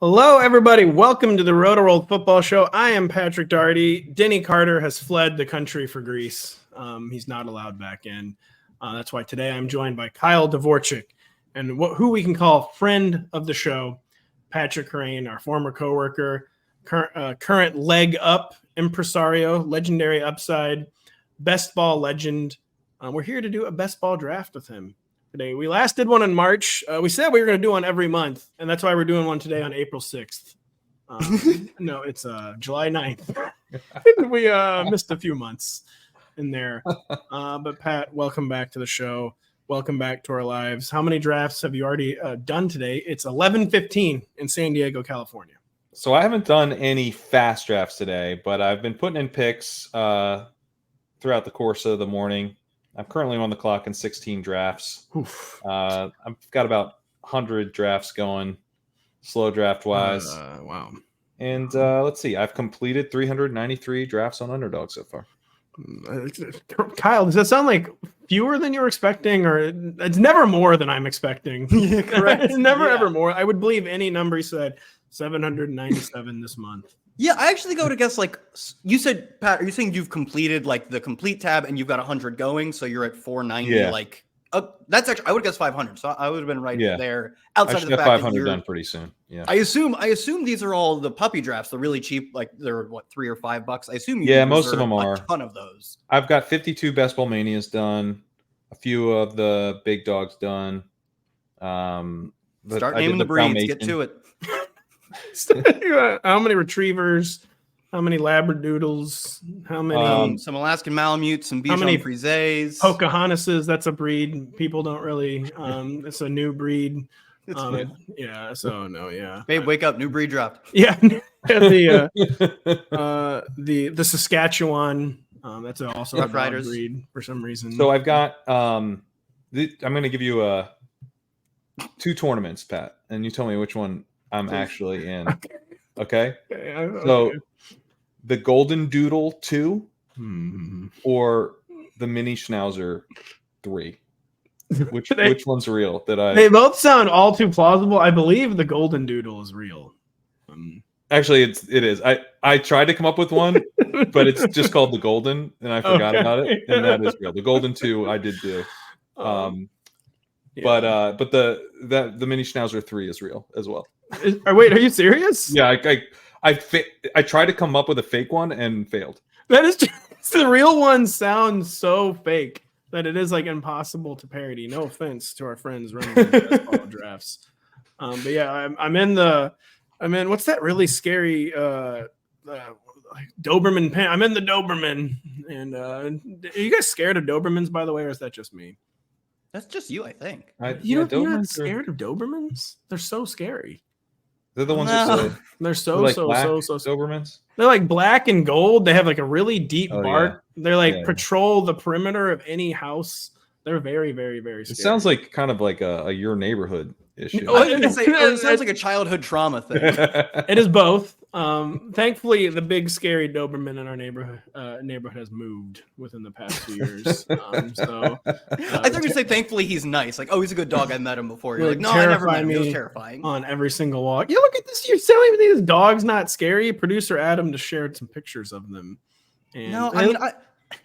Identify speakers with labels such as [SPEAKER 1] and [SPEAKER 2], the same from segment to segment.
[SPEAKER 1] Hello, everybody. Welcome to the Rotoworld Football Show. I am Patrick Daugherty. Denny Carter has fled the country for Greece. He's not allowed back in. That's why today I'm joined by Kyle Dvorchak and who we can call friend of the show, Patrick Kerrane, our former coworker, current leg up impresario, legendary upside, best ball legend. We're here to do a best ball draft with him today. We last did one in March. We said we were going to do one every month, and that's why we're doing one today on April 6th. No, it's July 9th. We missed a few months in there. But Pat, welcome back to the show. Welcome back to our lives. How many drafts have you already done today? It's 11:15 in San Diego, California.
[SPEAKER 2] So I haven't done any fast drafts today, but I've been putting in picks throughout the course of the morning. I'm currently on the clock in 16 drafts. I've got about 100 drafts going, slow draft wise.
[SPEAKER 1] Wow.
[SPEAKER 2] And let's see, I've completed 393 drafts on Underdog so far.
[SPEAKER 1] Kyle, does that sound like fewer than you were expecting, or it's never more than I'm expecting?
[SPEAKER 3] Yeah, correct.
[SPEAKER 1] It's never ever more. I would believe any number he said. 797 this month.
[SPEAKER 3] Yeah, I actually go to guess, like you said, Pat, are you saying you've completed like the complete tab and you've got 100 going, so you're at 490?
[SPEAKER 2] Yeah.
[SPEAKER 3] Like that's actually, I would guess 500, so I would have been right there.
[SPEAKER 2] I
[SPEAKER 3] Outside
[SPEAKER 2] should
[SPEAKER 3] of the
[SPEAKER 2] have
[SPEAKER 3] fact
[SPEAKER 2] 500
[SPEAKER 3] that
[SPEAKER 2] done pretty soon. Yeah,
[SPEAKER 3] I assume these are all the puppy drafts, the really cheap, like they're what, $3 or $5. I assume
[SPEAKER 2] most of them are.
[SPEAKER 3] a ton of those.
[SPEAKER 2] I've got 52 Best Ball Manias done, a few of the big dogs done.
[SPEAKER 3] Start naming the breeds. Get to it.
[SPEAKER 1] How many retrievers? How many labradoodles? How many?
[SPEAKER 3] Some Alaskan Malamutes, some Bijan Frises.
[SPEAKER 1] Pocahontases. That's a breed people don't really. It's a new breed. Yeah. So no. Yeah.
[SPEAKER 3] Babe, wake up! New breed dropped.
[SPEAKER 1] Yeah. The Saskatchewan. That's also a dog breed for some reason.
[SPEAKER 2] So I've got. I'm going to give you two tournaments, Pat, and you tell me which one I'm actually in. Okay. So the Golden Doodle 2 or the Mini Schnauzer 3. Which one's real? They
[SPEAKER 1] both sound all too plausible. I believe the Golden Doodle is real.
[SPEAKER 2] Actually, it is. I tried to come up with one, but it's just called the Golden, and I forgot about it. And that is real. The Golden 2 I did do. Yeah. But the Mini Schnauzer 3 is real as well.
[SPEAKER 1] Wait, are you serious?
[SPEAKER 2] Yeah, I tried to come up with a fake one and failed.
[SPEAKER 1] That is just, the real one sounds so fake that it is like impossible to parody. No offense to our friends running basketball drafts, but yeah, I'm in what's that really scary Doberman pen? I'm in the Doberman, and are you guys scared of Dobermans, by the way, or is that just me?
[SPEAKER 3] That's just you, I think.
[SPEAKER 1] You're not scared of Dobermans? They're so scary.
[SPEAKER 2] They're the ones
[SPEAKER 1] they're so
[SPEAKER 2] Dobermans.
[SPEAKER 1] They're like black and gold. They have like a really deep bark. Yeah. They're like patrol the perimeter of any house. They're very, very, very scary.
[SPEAKER 2] It sounds like kind of like a your neighborhood issue.
[SPEAKER 3] It sounds like a childhood trauma thing.
[SPEAKER 1] It is both. Thankfully, the big scary Doberman in our neighborhood has moved within the past 2 years. I
[SPEAKER 3] thought you were say thankfully he's nice. Like, oh, he's a good dog. I met him before. You're like, no, I never met him. He was terrifying. On every single walk. Yeah, look at this. You're telling me these dogs not scary? Producer Adam just shared some pictures of them. And no, I mean,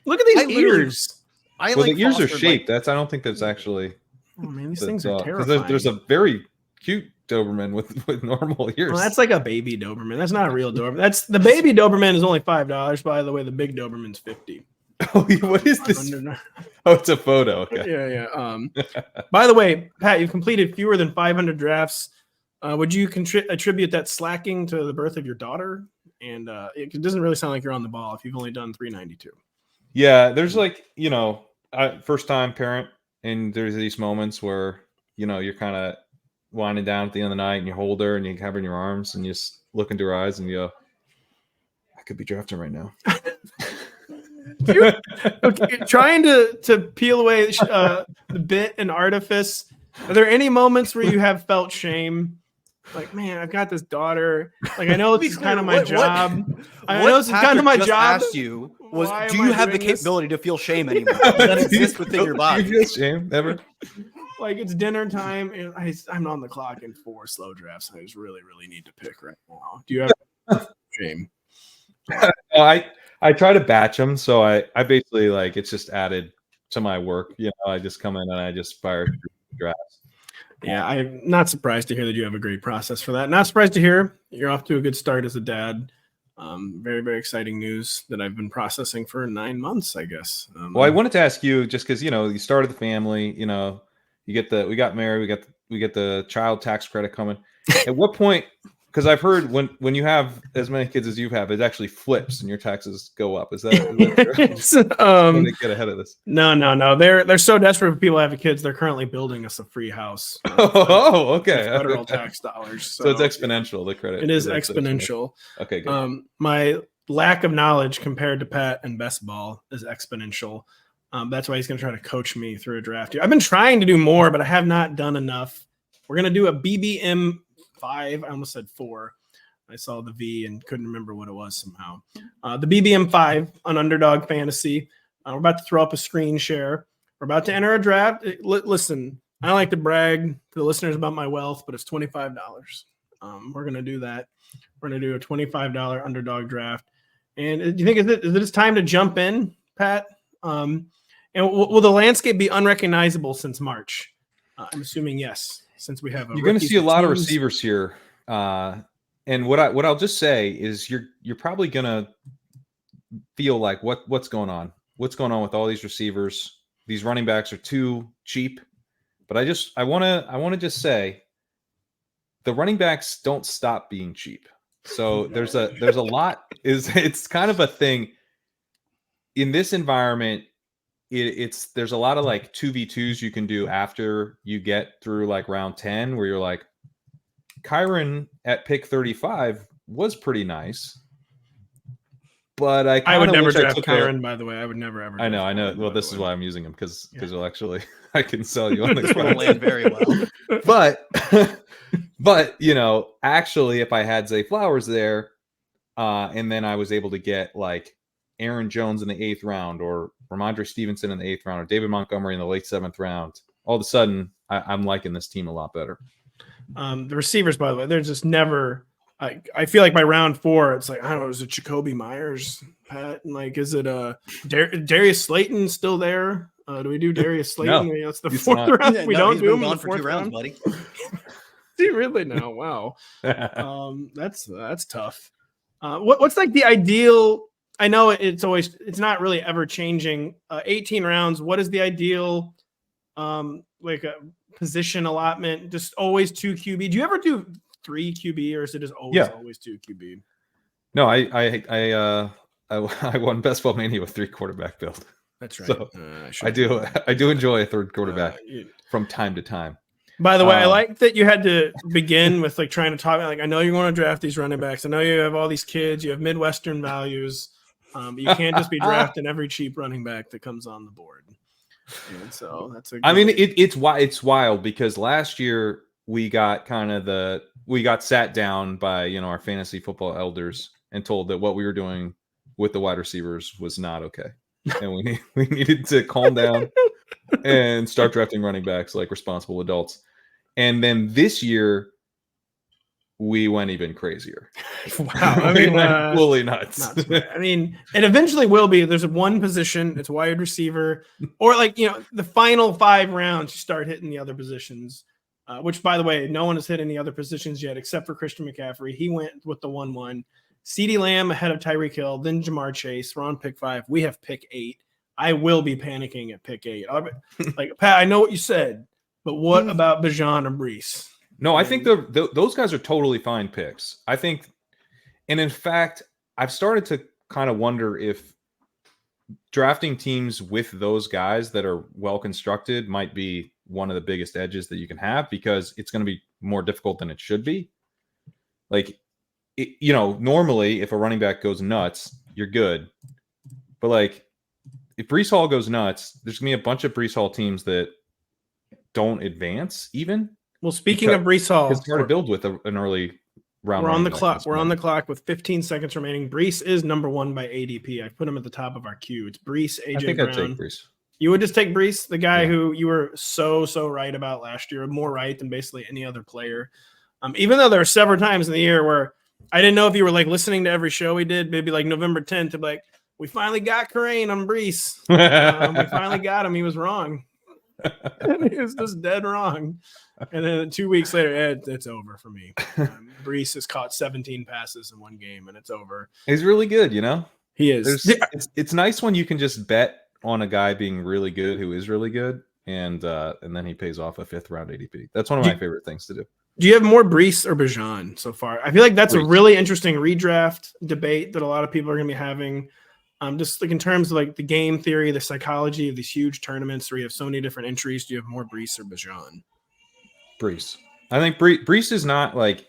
[SPEAKER 1] look at these ears.
[SPEAKER 2] The ears are shaped. I don't think that's actually.
[SPEAKER 1] Oh man, these things are terrifying.
[SPEAKER 2] There's a very cute Doberman with normal ears.
[SPEAKER 1] Well, that's like a baby Doberman. That's not a real Doberman. That's the baby Doberman is only $5. By the way, the big Doberman's $50.
[SPEAKER 2] Oh, what is this? Oh, it's a photo. Okay.
[SPEAKER 1] Yeah. By the way, Pat, you've completed fewer than 500 drafts. Would you attribute that slacking to the birth of your daughter? And it doesn't really sound like you're on the ball if you've only done 392.
[SPEAKER 2] Yeah, there's first time parent, and there's these moments where you're kind of winding down at the end of the night and you hold her and you have her in your arms and you just look into her eyes and you go, I could be drafting right now.
[SPEAKER 1] Trying to peel away the bit and artifice. Are there any moments where you have felt shame? Like, man, I've got this daughter. Like, I know this is kind of my job. I know this is kind of my job.
[SPEAKER 3] Asked you was, do you have the capability to feel shame anymore? That exists within your body.
[SPEAKER 2] Do you feel shame ever?
[SPEAKER 1] Like it's dinner time, and I'm on the clock in 4 slow drafts. I just really, really need to pick right now. Do you have shame?
[SPEAKER 2] I try to batch them, so I basically like it's just added to my work. I just come in and I just fire drafts.
[SPEAKER 1] Yeah, I'm not surprised to hear that you have a great process for that. Not surprised to hear you're off to a good start as a dad. Very, very exciting news that I've been processing for 9 months, I guess.
[SPEAKER 2] Well, I wanted to ask you just because you started the family. We got married, we get the child tax credit coming. At what point? Because I've heard when you have as many kids as you have, it actually flips and your taxes go up. Is that true? Get ahead of this.
[SPEAKER 1] No. They're so desperate for people to have kids. They're currently building us a free house.
[SPEAKER 2] Okay.
[SPEAKER 1] Federal tax dollars.
[SPEAKER 2] So it's exponential. The credit.
[SPEAKER 1] It is exponential.
[SPEAKER 2] Okay. Good.
[SPEAKER 1] My lack of knowledge compared to Pat and best ball is exponential. That's why he's going to try to coach me through a draft. I've been trying to do more, but I have not done enough. We're going to do a BBM 5. I almost said 4. I saw the V and couldn't remember what it was somehow. The BBM 5 on Underdog Fantasy. We're about to throw up a screen share. We're about to enter a draft. Listen, I don't like to brag to the listeners about my wealth, but it's $25. We're going to do that. We're going to do a $25 underdog draft. And do you think is it time to jump in, Pat? And will the landscape be unrecognizable since March? I'm assuming yes. Since we have,
[SPEAKER 2] you're going to see a lot of receivers here, and what I'll just say is you're probably going to feel like what's going on? What's going on with all these receivers? These running backs are too cheap. But I want to just say the running backs don't stop being cheap. So there's a lot it's kind of a thing in this environment. There's a lot of like 2v2s you can do after you get through like round 10 where you're like, Kerrane at pick 35 was pretty nice, but I
[SPEAKER 1] would never draft Kerrane, by the way. I would never ever.
[SPEAKER 2] I know. Well, this is why I'm using him because you'll actually I can sell you on the
[SPEAKER 3] ground. Land very well.
[SPEAKER 2] But actually, if I had Zay Flowers there, and then I was able to get like Aaron Jones in the 8th round, or Ramondre Stevenson in the 8th round, or David Montgomery in the late 7th round, all of a sudden I'm liking this team a lot better.
[SPEAKER 1] The receivers, by the way, they're just never. I feel like by round 4, it's like I don't know. Is it Jacoby Myers, Pat? And like, is it Darius Slayton still there? Do we do Darius Slayton?
[SPEAKER 2] No,
[SPEAKER 1] that's the 4th round. Yeah, we don't do him in the 4th round,
[SPEAKER 3] buddy.
[SPEAKER 1] See, really now? Wow. That's tough. What's like the ideal? I know it's not really ever changing. 18 rounds. What is the ideal, like a position allotment? Just always 2 QB. Do you ever do 3 QB, or is it just always 2 QB?
[SPEAKER 2] No, I won Best Ball Mania with 3 quarterback build.
[SPEAKER 1] That's right.
[SPEAKER 2] So I do enjoy a 3rd quarterback from time to time.
[SPEAKER 1] By the way, I like that you had to begin with like trying to talk. Like, I know you want to draft these running backs. I know you have all these kids. You have Midwestern values. But you can't just be drafting every cheap running back that comes on the board. And so that's
[SPEAKER 2] it's wild because last year we got sat down by our fantasy football elders and told that what we were doing with the wide receivers was not okay, and we needed to calm down and start drafting running backs like responsible adults. And then this year we went even crazier.
[SPEAKER 1] Wow. I mean,
[SPEAKER 2] fully nuts.
[SPEAKER 1] I mean, it eventually will be. There's one position, it's wide receiver, or like, the final 5 rounds, you start hitting the other positions, which, by the way, no one has hit any other positions yet except for Christian McCaffrey. He went with the 1-1. CeeDee Lamb ahead of Tyreek Hill, then Jamar Chase. We're on pick 5. We have pick 8. I will be panicking at pick 8. Like, Pat, I know what you said, but what about Bijan and Breece?
[SPEAKER 2] No, I think those guys are totally fine picks. I think, and in fact, I've started to kind of wonder if drafting teams with those guys that are well constructed might be one of the biggest edges that you can have, because it's going to be more difficult than it should be. Like, normally if a running back goes nuts, you're good. But like, if Breece Hall goes nuts, there's going to be a bunch of Breece Hall teams that don't advance even.
[SPEAKER 1] Well, speaking of Breece Hall,
[SPEAKER 2] it's hard to build with an early round.
[SPEAKER 1] We're on the clock. We're on the clock with 15 seconds remaining. Breece is number 1 by ADP. I put him at the top of our queue. It's Breece, AJ Brown.
[SPEAKER 2] I'd take Breece.
[SPEAKER 1] You would just take Breece, the guy who you were so right about last year, more right than basically any other player. Even though there were several times in the year where I didn't know if you were like listening to every show we did, maybe like November 10th, to like, we finally got Kerrane on Breece. We finally got him. He was wrong. He was just dead wrong. And then 2 weeks later, it's over for me. Breece has caught 17 passes in one game, and it's over.
[SPEAKER 2] He's really good, you know?
[SPEAKER 1] He is.
[SPEAKER 2] It's nice when you can just bet on a guy being really good who is really good, and then he pays off a 5th round ADP. That's one of my favorite things to do.
[SPEAKER 1] Do you have more Breece or Bijan so far? I feel like that's Breece. A really interesting redraft debate that a lot of people are going to be having. Just like in terms of like the game theory, the psychology of these huge tournaments where you have so many different entries. Do you have more Breece or Bijan?
[SPEAKER 2] Breece. I think Breece is not like,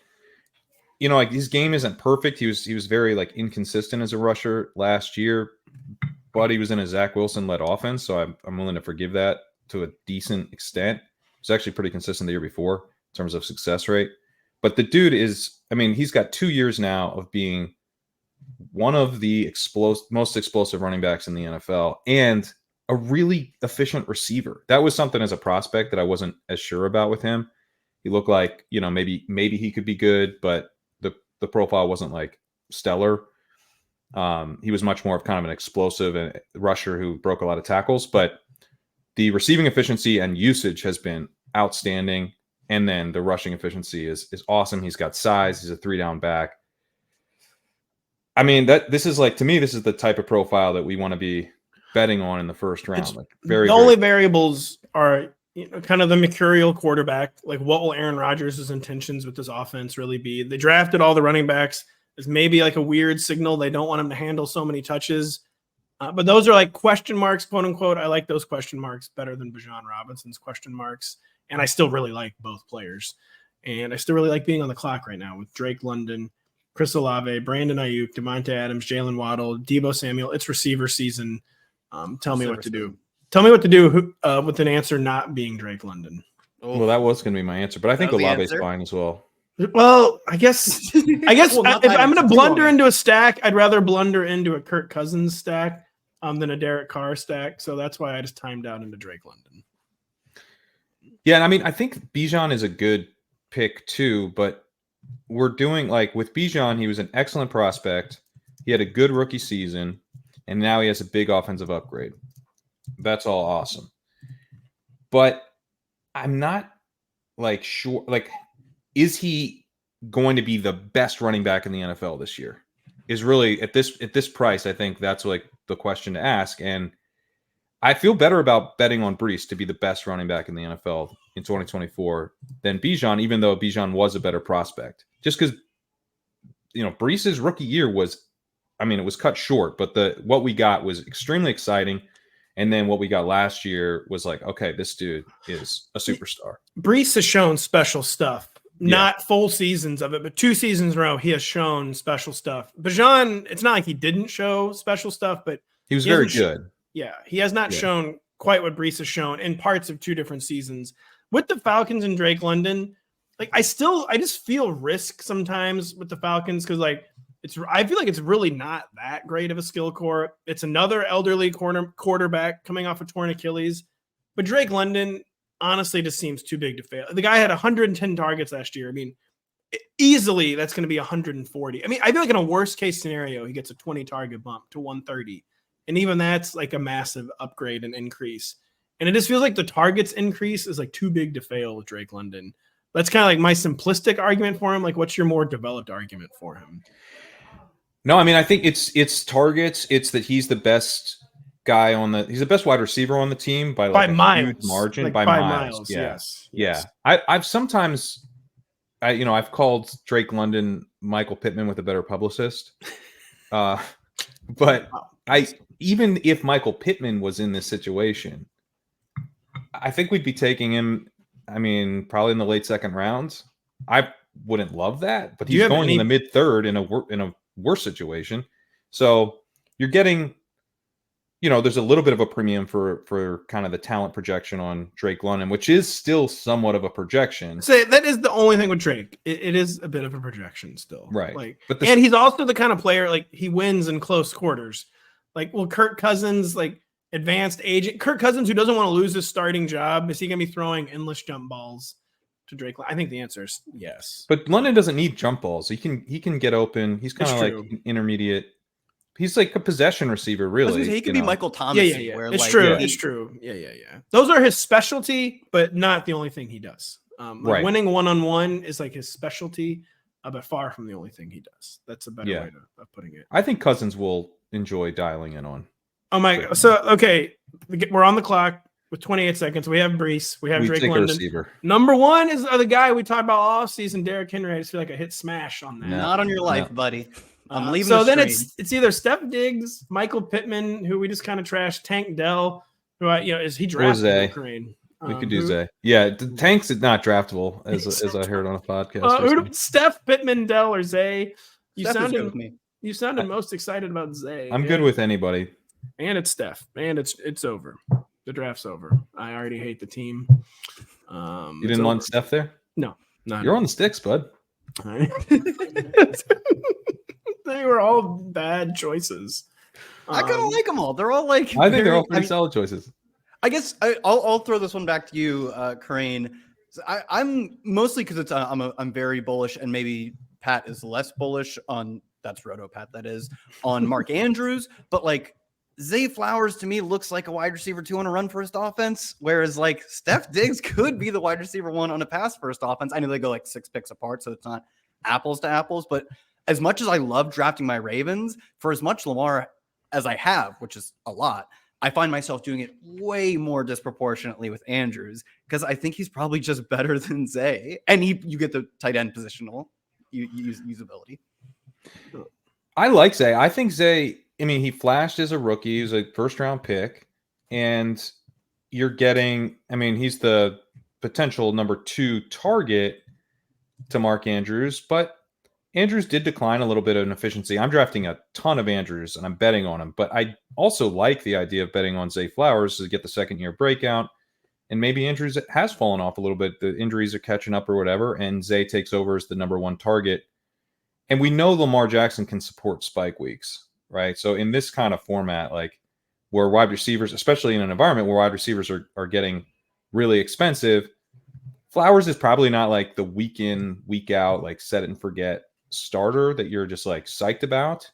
[SPEAKER 2] you know, like his game isn't perfect. He was very like inconsistent as a rusher last year, but he was in a Zach Wilson led offense, so I'm willing to forgive that to a decent extent. He was actually pretty consistent the year before in terms of success rate. But the dude is, I mean, he's got 2 years now of being one of the most explosive running backs in the NFL and a really efficient receiver. That was something as a prospect that I wasn't as sure about with him. He looked like, you know, maybe he could be good, but the profile wasn't like stellar. He was much more of kind of an explosive rusher who broke a lot of tackles, but the receiving efficiency and usage has been outstanding. And then the rushing efficiency is awesome. He's got size. He's a 3-down back. I mean, this is like, to me, this is the type of profile that we want to be betting on in the first round. Like
[SPEAKER 1] only variables are, you know, kind of the mercurial quarterback. Like, what will Aaron Rodgers' intentions with this offense really be? They drafted all the running backs as maybe like a weird signal. They don't want him to handle so many touches. But those are like question marks, quote unquote. I like those question marks better than Bijan Robinson's question marks. And I still really like both players. And I still really like being on the clock right now with Drake London, Chris Olave, Brandon Ayuk, Devontae Adams, Jalen Waddle, Deebo Samuel. It's receiver season. Tell me what to do. Tell me what to do with an answer not being Drake London.
[SPEAKER 2] Well, that was going to be my answer, but I think Olave's fine as well.
[SPEAKER 1] Well, I guess well, if I'm going to blunder into a stack, I'd rather blunder into a Kirk Cousins stack than a Derek Carr stack. So that's why I just timed out into Drake London.
[SPEAKER 2] Yeah, and I mean, I think Bijan is a good pick too, but we're doing like with Bijan, he was an excellent prospect. He had a good rookie season, and now he has a big offensive upgrade. That's all awesome. But I'm not like sure, like, is he going to be the best running back in the NFL this year? Is really at this price, I think that's like the question to ask. And I feel better about betting on Breece to be the best running back in the NFL in 2024 than Bijan, even though Bijan was a better prospect. Just because, you know, Breece's rookie year was, I mean, it was cut short, but what we got was extremely exciting. And then what we got last year was like, okay, this dude is a superstar.
[SPEAKER 1] Breece has shown special stuff. Not full seasons of it, but 2 seasons in a row, he has shown special stuff. Bijan, it's not like he didn't show special stuff, but
[SPEAKER 2] he was very good.
[SPEAKER 1] He has not shown quite what Breece has shown in parts of 2 different seasons. With the Falcons and Drake London, like I just feel risk sometimes with the Falcons because like I feel like it's really not that great of a skill core. It's another elderly quarterback coming off a torn Achilles, but Drake London honestly just seems too big to fail. The guy had 110 targets last year. I mean, easily that's going to be 140. I mean, I feel like in a worst case scenario, he gets a 20 target bump to 130. And even that's like a massive upgrade and increase. And it just feels like the targets increase is like too big to fail with Drake London. That's kind of like my simplistic argument for him. Like, what's your more developed argument for him?
[SPEAKER 2] No, I mean, I think it's targets. It's that he's the best guy he's the best wide receiver on the team by a
[SPEAKER 1] miles.
[SPEAKER 2] Huge margin,
[SPEAKER 1] like
[SPEAKER 2] by miles.
[SPEAKER 1] Yes.
[SPEAKER 2] Yeah. I've sometimes, I've called Drake London Michael Pittman with a better publicist. But even if Michael Pittman was in this situation, I think we'd be taking him. I mean, probably in the late second rounds. I wouldn't love that, but he's going in the mid third in a worse situation. So you're getting, you know, there's a little bit of a premium for kind of the talent projection on Drake London, which is still somewhat of a projection.
[SPEAKER 1] So that is the only thing with Drake. It is a bit of a projection still,
[SPEAKER 2] right?
[SPEAKER 1] Like, and he's also the kind of player like he wins in close quarters. Like, will Kirk Cousins like advanced agent. Kirk Cousins, who doesn't want to lose his starting job, is he going to be throwing endless jump balls to Drake? I think the answer is yes.
[SPEAKER 2] But London doesn't need jump balls. He can get open. He's kind of like an intermediate. He's like a possession receiver, really.
[SPEAKER 3] He could be Michael Thomas.
[SPEAKER 1] Yeah. It's true. It's true. Yeah. Those are his specialty, but not the only thing he does. Winning one-on-one is like his specialty, but far from the only thing he does. That's a better way of putting it.
[SPEAKER 2] I think Cousins will enjoy dialing in on.
[SPEAKER 1] Oh my God. So, okay, we're on the clock with 28 seconds. We have Breece. We have Drake London.
[SPEAKER 2] Receiver.
[SPEAKER 1] Number one is the guy we talked about all season, Derrick Henry. I just feel like I hit smash on that.
[SPEAKER 3] Not on your life, buddy. I'm leaving.
[SPEAKER 1] So then it's either Steph Diggs, Michael Pittman, who we just kind of trashed, Tank Dell, who is he drafted? Kerrane.
[SPEAKER 2] We could do Zay. Yeah, Tank's not draftable, as I heard on a podcast.
[SPEAKER 1] Steph, Pittman, Dell, or Zay? You sounded most excited about Zay.
[SPEAKER 2] I'm good with anybody.
[SPEAKER 1] And it's Steph. And it's over. The draft's over. I already hate the team.
[SPEAKER 2] You didn't want Steph there?
[SPEAKER 1] No.
[SPEAKER 2] You're on the sticks, bud.
[SPEAKER 1] They were all bad choices.
[SPEAKER 3] I kind of like them all. They're all like.
[SPEAKER 2] I think they're all pretty solid choices.
[SPEAKER 3] I guess I'll throw this one back to you, Kerrane. I'm mostly because I'm very bullish, and maybe Pat is less bullish on that's Roto Pat, that is on Mark Andrews, but like Zay Flowers to me looks like a wide receiver 2 on a run first offense, whereas like Steph Diggs could be the wide receiver 1 on a pass first offense. I know they go like 6 picks apart, so it's not apples to apples, but as much as I love drafting my Ravens, for as much Lamar as I have, which is a lot, I find myself doing it way more disproportionately with Andrews because I think he's probably just better than Zay, and you get the tight end positional usability.
[SPEAKER 2] I like Zay. I think Zay. I mean, he flashed as a rookie. He was a first-round pick, and you're getting. I mean, he's the potential number 2 target to Mark Andrews, but Andrews did decline a little bit in efficiency. I'm drafting a ton of Andrews, and I'm betting on him. But I also like the idea of betting on Zay Flowers to get the second-year breakout. And maybe Andrews has fallen off a little bit. The injuries are catching up or whatever, and Zay takes over as the number 1 target. And we know Lamar Jackson can support spike weeks, right? So in this kind of format, like where wide receivers, especially in an environment where wide receivers are getting really expensive, Flowers is probably not like the week in, week out, like set it and forget starter that you're just like psyched about.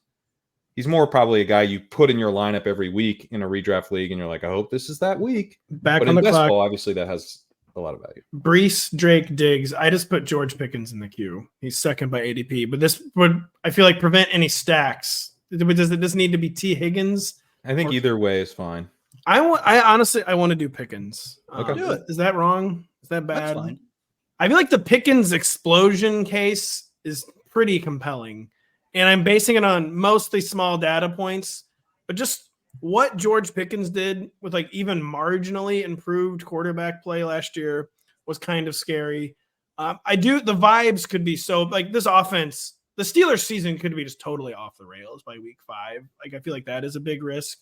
[SPEAKER 2] He's more probably a guy you put in your lineup every week in a redraft league, and you're like, I hope this is that week.
[SPEAKER 1] But on the clock,
[SPEAKER 2] ball, obviously that has a lot of value.
[SPEAKER 1] Breece, Drake, Diggs. I just put George Pickens in the queue. He's second by ADP, but this would, I feel like, prevent any stacks. Does this need to be T. Higgins?
[SPEAKER 2] I think either way is fine.
[SPEAKER 1] I honestly want to do Pickens.
[SPEAKER 2] Okay.
[SPEAKER 1] Do it. Is that wrong? Is that bad?
[SPEAKER 3] That's fine.
[SPEAKER 1] I feel like the Pickens explosion case is pretty compelling, and I'm basing it on mostly small data points, but just what George Pickens did with like even marginally improved quarterback play last year was kind of scary. The vibes could be so like this offense, the Steelers season could be just totally off the rails by week 5. Like I feel like that is a big risk,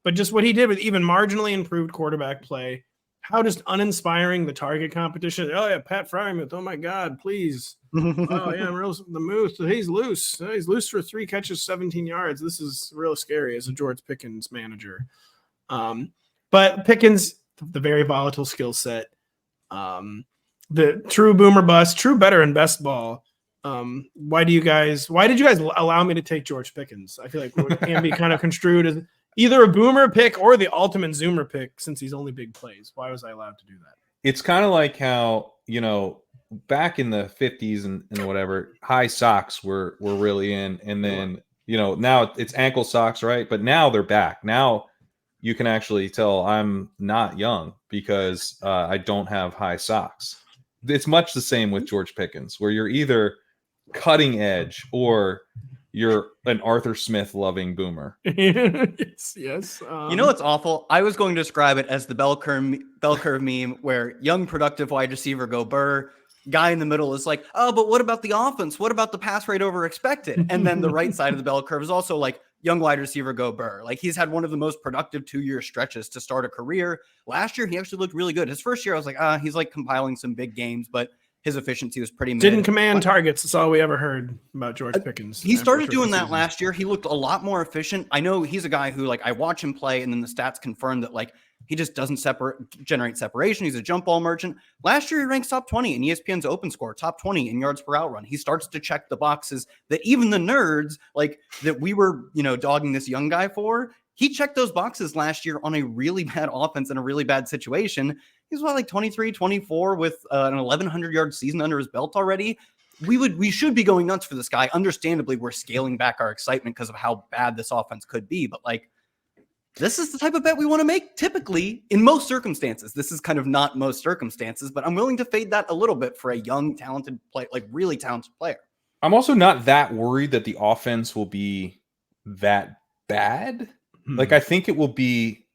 [SPEAKER 1] but just what he did with even marginally improved quarterback play, how just uninspiring the target competition. Oh yeah, Pat Fryermuth. Oh my God, please. Oh yeah, the Moose. He's loose. He's loose for 3 catches, 17 yards. This is real scary as a George Pickens manager. But Pickens, the very volatile skill set, the true boomer bust, true better and best ball. Why did you guys allow me to take George Pickens? I feel like it can be kind of construed as either a boomer pick or the ultimate zoomer pick since he's only big plays. Why was I allowed to do that?
[SPEAKER 2] It's kind of like how, back in the 50s and whatever, high socks were really in. And then, now it's ankle socks, right? But now they're back. Now you can actually tell I'm not young because I don't have high socks. It's much the same with George Pickens, where you're either cutting edge or you're an Arthur Smith loving boomer.
[SPEAKER 1] Yes.
[SPEAKER 3] You know what's awful? I was going to describe it as the bell curve meme where young productive wide receiver go Burr. Guy in the middle is like, oh, but what about the offense? What about the pass rate over expected? And then the right side of the bell curve is also like young wide receiver go Burr. Like he's had one of the most productive 2-year stretches to start a career. Last year, he actually looked really good. His first year, I was like, he's like compiling some big games, but his efficiency was pretty mid.
[SPEAKER 1] Didn't command targets. That's all we ever heard about George Pickens.
[SPEAKER 3] He started doing that last year. He looked a lot more efficient. I know he's a guy who, like, I watch him play, and then the stats confirm that, like, he just doesn't generate separation. He's a jump ball merchant. Last year, he ranks top 20 in ESPN's open score, top 20 in yards per out run. He starts to check the boxes that even the nerds, like, that we were, dogging this young guy for. He checked those boxes last year on a really bad offense in a really bad situation. He's like 23, 24 with an 1,100-yard season under his belt already. We should be going nuts for this guy. Understandably, we're scaling back our excitement because of how bad this offense could be. But, like, this is the type of bet we want to make typically in most circumstances. This is kind of not most circumstances, but I'm willing to fade that a little bit for a young, talented play, like really talented player.
[SPEAKER 2] I'm also not that worried that the offense will be that bad. Like, I think it will be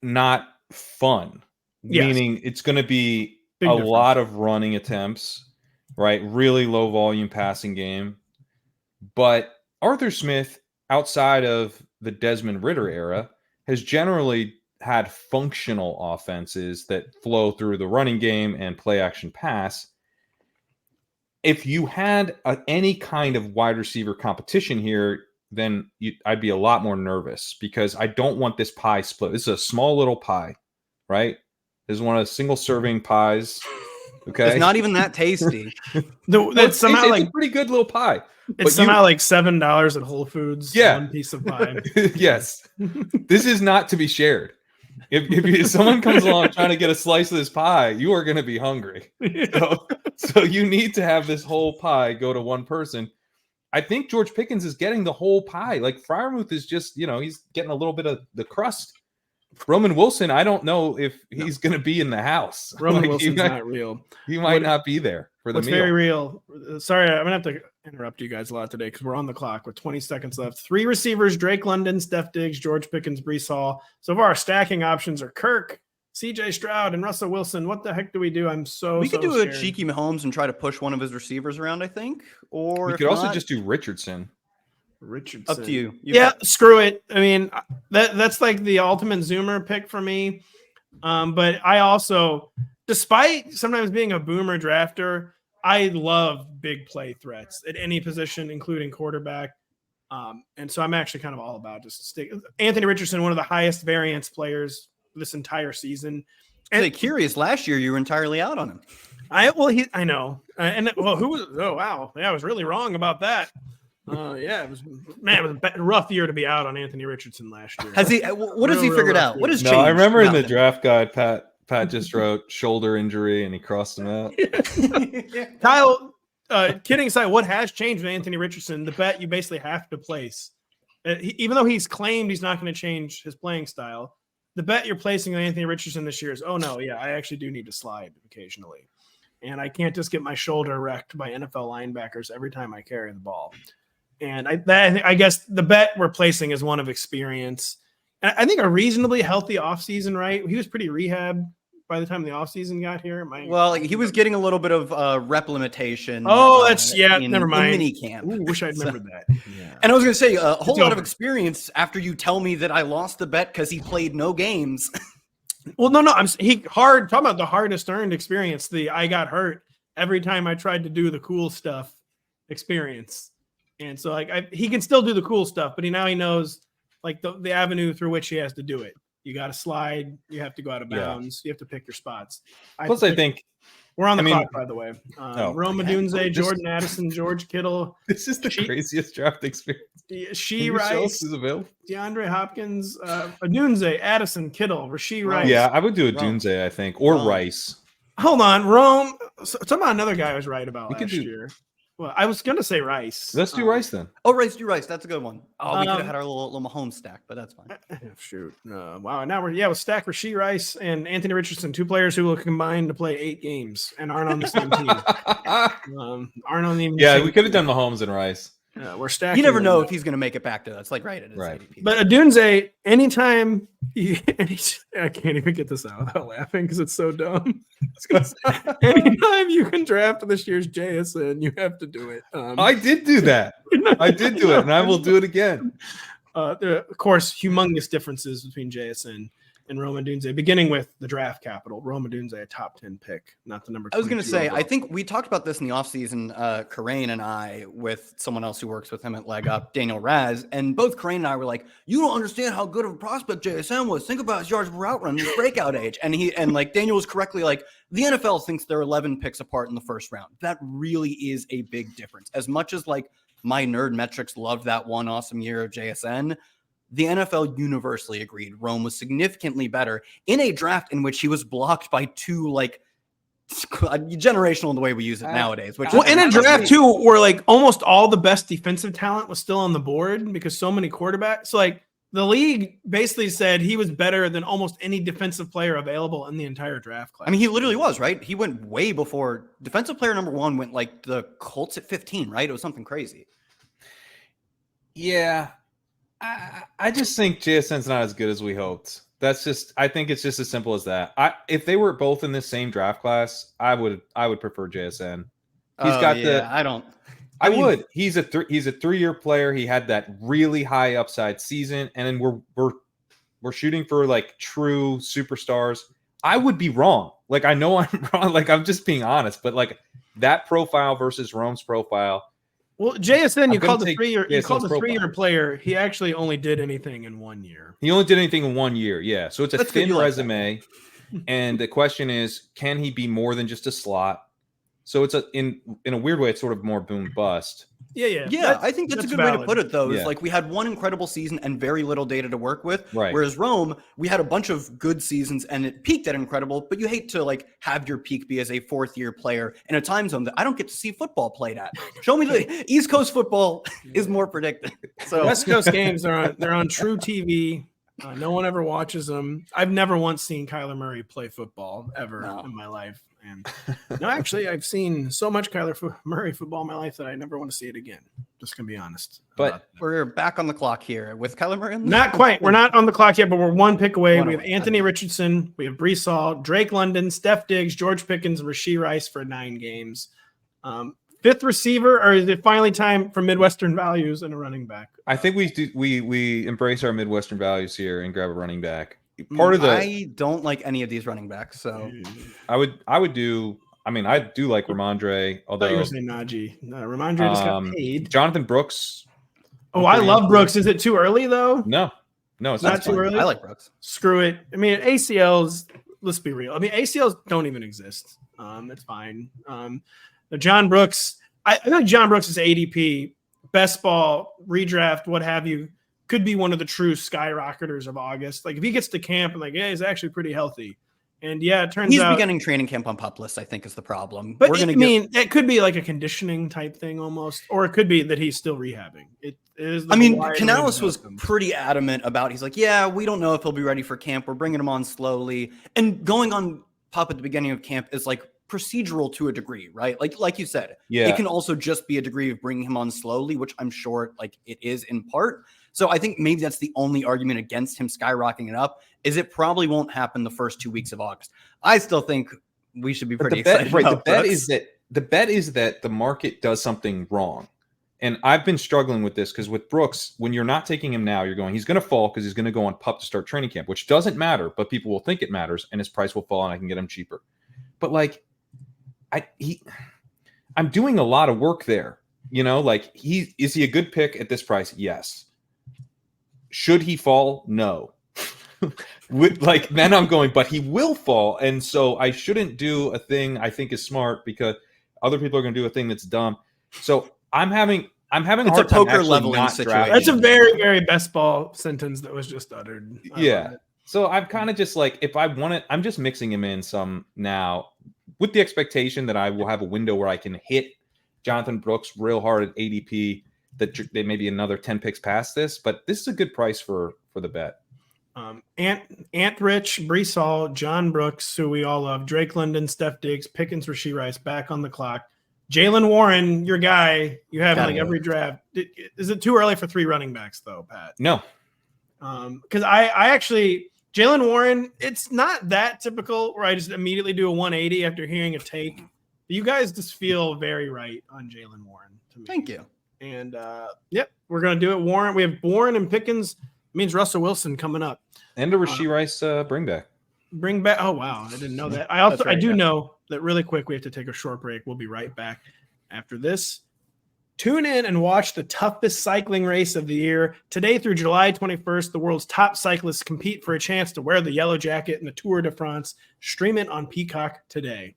[SPEAKER 2] not fun, meaning it's going to be lot of running attempts, right? Really low volume passing game. But Arthur Smith, outside of the Desmond Ridder era, has generally had functional offenses that flow through the running game and play action pass. If you had any kind of wide receiver competition here, then I'd be a lot more nervous because I don't want this pie split. This is a small little pie, right? This is one of the single serving pies. Okay.
[SPEAKER 3] It's not even that tasty.
[SPEAKER 1] It's somehow
[SPEAKER 2] it's
[SPEAKER 1] like
[SPEAKER 2] a pretty good little pie.
[SPEAKER 1] It's somehow like $7 at Whole Foods.
[SPEAKER 2] Yeah.
[SPEAKER 1] One piece of pie.
[SPEAKER 2] Yes. This is not to be shared. If someone comes along trying to get a slice of this pie, you are going to be hungry. So you need to have this whole pie go to one person. I think George Pickens is getting the whole pie. Like, Freiermuth is just, he's getting a little bit of the crust. Roman Wilson, I don't know if he's going to be in the house.
[SPEAKER 1] Roman Wilson's not real.
[SPEAKER 2] He might not be there for the meal.
[SPEAKER 1] Very real. Sorry, I'm going to have to interrupt you guys a lot today because we're on the clock with 20 seconds left. 3 receivers, Drake London, Steph Diggs, George Pickens, Breece Hall. So far, our stacking options are Kirk, CJ Stroud, and Russell Wilson. What the heck do we do? We could do
[SPEAKER 3] scared. A cheeky Mahomes and try to push one of his receivers around, I think. Or
[SPEAKER 2] we could also just do Richardson.
[SPEAKER 3] Up to you.
[SPEAKER 1] Screw it. I mean, that's like the ultimate Zoomer pick for me. But I also, despite sometimes being a boomer drafter, I love big play threats at any position, including quarterback. And so I'm actually kind of all about just stick. Anthony Richardson, one of the highest variance players this entire season.
[SPEAKER 3] And curious, last year you were entirely out on him.
[SPEAKER 1] I know. Who was? Oh wow, yeah, I was really wrong about that. It was a rough year to be out on Anthony Richardson last year.
[SPEAKER 3] Has he? What has he figured out? What has changed?
[SPEAKER 2] No, I remember in the draft guide, Pat just wrote shoulder injury and he crossed him out.
[SPEAKER 1] Kyle, kidding aside, what has changed with Anthony Richardson? The bet you basically have to place, even though he's claimed he's not going to change his playing style. The bet you're placing on Anthony Richardson this year is, I actually do need to slide occasionally. And I can't just get my shoulder wrecked by NFL linebackers every time I carry the ball. And I guess the bet we're placing is one of experience. And I think a reasonably healthy offseason, right? He was pretty rehab by the time the offseason got here.
[SPEAKER 3] He was getting a little bit of rep limitation.
[SPEAKER 1] Oh, never mind.
[SPEAKER 3] In mini camp.
[SPEAKER 1] Ooh, wish I'd remembered that.
[SPEAKER 3] Yeah. And I was going to say a whole lot of experience after you tell me that I lost the bet because he played no games.
[SPEAKER 1] Well, no. Talking about the hardest earned experience. I got hurt every time I tried to do the cool stuff experience. And so he can still do the cool stuff, but he knows like the avenue through which he has to do it. You got to slide. You have to go out of bounds. You have to pick your spots.
[SPEAKER 2] Plus, I think
[SPEAKER 1] we're on the clock, by the way. Rome Odunze, Jordan Addison, George Kittle.
[SPEAKER 2] This is the craziest draft experience.
[SPEAKER 1] Rice
[SPEAKER 2] is available.
[SPEAKER 1] DeAndre Hopkins, Odunze, Addison, Kittle, Rasheed Rice.
[SPEAKER 2] Yeah, I would do Odunze, I think, or Rice.
[SPEAKER 1] Hold on, Rome. Talk about another guy I was right about last year. Well, I was going to say Rice.
[SPEAKER 2] Let's do Rice then.
[SPEAKER 3] Oh, do Rice. That's a good one. Oh, we could have had our little Mahomes stack, but that's fine.
[SPEAKER 1] Shoot. Wow. Now we're stacked Rasheed Rice and Anthony Richardson, 2 players who will combine to play 8 games and aren't on the same team.
[SPEAKER 2] We could have done Mahomes and Rice.
[SPEAKER 1] We're stacking.
[SPEAKER 3] You never know if he's going to make it back to that's like right at his ADP.
[SPEAKER 1] But Odunze, anytime I can't even get this out without laughing because it's so dumb. Anytime you can draft this year's JSN, you have to do it.
[SPEAKER 2] I did do that. I did do it, and I will do it again.
[SPEAKER 1] Of course, humongous differences between JSN and Rome Odunze, beginning with the draft capital. Rome Odunze, a top 10 pick, not the number 22.
[SPEAKER 3] I was going to say, overall. I think we talked about this in the offseason, Kerrane and I, with someone else who works with him at Leg Up, Daniel Raz, and both Kerrane and I were like, you don't understand how good of a prospect JSN was. Think about his yards per route run, his breakout age. And Daniel was correctly like, the NFL thinks they're 11 picks apart in the first round. That really is a big difference. As much as like my nerd metrics loved that one awesome year of JSN, the NFL universally agreed Rome was significantly better in a draft in which he was blocked by two, like, generational in the way we use it nowadays. Which
[SPEAKER 1] in a draft, too, where, like, almost all the best defensive talent was still on the board because so many quarterbacks. So, like, the league basically said he was better than almost any defensive player available in the entire draft class.
[SPEAKER 3] I mean, he literally was, right? He went way before. Defensive player number 1 went, like, the Colts at 15, right? It was something crazy.
[SPEAKER 2] Yeah. I just think JSN's not as good as we hoped. I think it's just as simple as that. If they were both in this same draft class, I would prefer JSN. He's a 3-year player. He had that really high upside season, and then we're shooting for like true superstars. I would be wrong. Like, I know I'm wrong. Like, I'm just being honest, but like that profile versus Rome's profile.
[SPEAKER 1] Well, JSN, you called a 3-year player. He actually only did anything in 1 year.
[SPEAKER 2] He only did anything in 1 year. Yeah. So it's a thin resume. And the question is, can he be more than just a slot? So it's in a weird way, it's sort of more boom bust.
[SPEAKER 3] Yeah. I think that's a good way to put it, though. It's like we had one incredible season and very little data to work with.
[SPEAKER 2] Right.
[SPEAKER 3] Whereas Rome, we had a bunch of good seasons and it peaked at incredible, but you hate to like have your peak be as a 4th-year player in a time zone that I don't get to see football played at. Show me the East Coast football is more predicted. So
[SPEAKER 1] West Coast games they're on true TV. No one ever watches them. I've never once seen Kyler Murray play football ever in my life. And no, actually, I've seen so much Kyler Murray football in my life that I never want to see it again. Just gonna be honest.
[SPEAKER 3] But we're back on the clock here with Kyler Murray.
[SPEAKER 1] Not quite. We're not on the clock yet, but we're 1 pick away. We have Anthony Richardson, we have Breece Hall, Drake London, Steph Diggs, George Pickens, and Rashee Rice for 9 games. 5th receiver, or is it finally time for Midwestern values and a running back?
[SPEAKER 2] I think we embrace our Midwestern values here and grab a running back.
[SPEAKER 3] I don't like any of these running backs, so
[SPEAKER 2] I do like Ramondre, although
[SPEAKER 1] you were saying Najee. No, Ramondre just got paid.
[SPEAKER 2] Jonathan Brooks.
[SPEAKER 1] Oh, I love Brooks. Is it too early though?
[SPEAKER 2] No, it's
[SPEAKER 1] not too early.
[SPEAKER 3] I like Brooks.
[SPEAKER 1] Screw it. I mean, ACLs. Let's be real. I mean, ACLs don't even exist. It's fine. John Brooks. I think John Brooks is ADP, best ball, redraft, what have you. Could be one of the true skyrocketers of August. Like if he gets to camp and he's actually pretty healthy. And it turns out
[SPEAKER 3] he's beginning training camp on PUP list, I think is the problem.
[SPEAKER 1] But it could be like a conditioning type thing almost, or it could be that he's still rehabbing. It is.
[SPEAKER 3] Canales was pretty adamant about. He's like, yeah, we don't know if he'll be ready for camp. We're bringing him on slowly, and going on PUP at the beginning of camp is like procedural to a degree, right? Like you said, it can also just be a degree of bringing him on slowly, which I'm sure like it is in part. So I think maybe that's the only argument against him skyrocketing it up is it probably won't happen the first 2 weeks of August. I still think we should be pretty excited.
[SPEAKER 2] Right, the bet is that the market does something wrong. And I've been struggling with this because with Brooks, when you're not taking him now, he's going to fall because he's going to go on PUP to start training camp, which doesn't matter, but people will think it matters and his price will fall and I can get him cheaper. But like I'm doing a lot of work there. Is he a good pick at this price? Yes. Should he fall? No. Then I'm going, but he will fall. And so I shouldn't do a thing I think is smart because other people are going to do a thing that's dumb. So I'm having a hard time
[SPEAKER 3] poker leveling situation.
[SPEAKER 1] That's a very, very best ball sentence that was just uttered.
[SPEAKER 2] Yeah. So I'm kind of just like, if I want it, I'm just mixing him in some now with the expectation that I will have a window where I can hit Jonathan Brooks real hard at ADP. That they may be another 10 picks past this, but this is a good price for the bet.
[SPEAKER 1] Ant Rich, Breece Hall, John Brooks, who we all love, Drake London, Steph Diggs, Pickens, Rashee Rice, back on the clock. Jaylen Warren, your guy, you have every draft. Is it too early for 3 running backs though, Pat?
[SPEAKER 2] No.
[SPEAKER 1] Because I actually Jaylen Warren, it's not that typical where I just immediately do a 180 after hearing a take. You guys just feel very right on Jaylen Warren to me.
[SPEAKER 3] Thank you.
[SPEAKER 1] And we're going to do it. Warren, we have Warren and Pickens means Russell Wilson coming up.
[SPEAKER 2] And a Rashee Rice bring back.
[SPEAKER 1] Bring back. Oh, wow. I didn't know that. I do know that really quick. We have to take a short break. We'll be right back after this. Tune in and watch the toughest cycling race of the year. Today through July 21st, the world's top cyclists compete for a chance to wear the yellow jacket in the Tour de France. Stream it on Peacock today.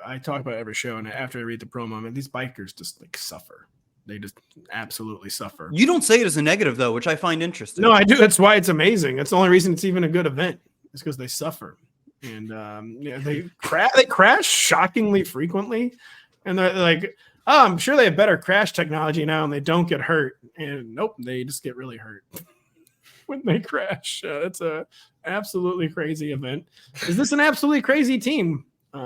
[SPEAKER 1] I talk about every show, and after I read the promo, I mean, these bikers just like suffer. They just absolutely suffer.
[SPEAKER 3] You don't say it as a negative, though, which I find interesting.
[SPEAKER 1] No, I do. That's why it's amazing. That's the only reason it's even a good event. It's because they suffer. And they crash shockingly frequently. And they're like, oh, I'm sure they have better crash technology now, and they don't get hurt. And nope, they just get really hurt when they crash. It's a absolutely crazy event. Is this an absolutely crazy team?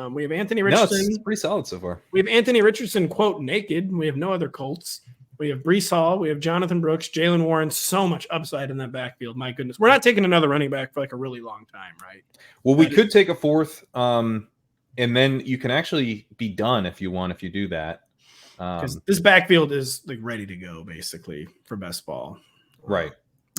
[SPEAKER 1] We have Anthony Richardson.
[SPEAKER 2] No, it's pretty solid so far.
[SPEAKER 1] We have Anthony Richardson, quote, naked. We have no other Colts. We have Breece Hall. We have Jonathan Brooks, Jalen Warren. So much upside in that backfield. My goodness. We're not taking another running back for like a really long time, right?
[SPEAKER 2] Well, we could take a fourth, and then you can actually be done if you do that.
[SPEAKER 1] Because this backfield is like ready to go, basically, for best ball.
[SPEAKER 2] Right.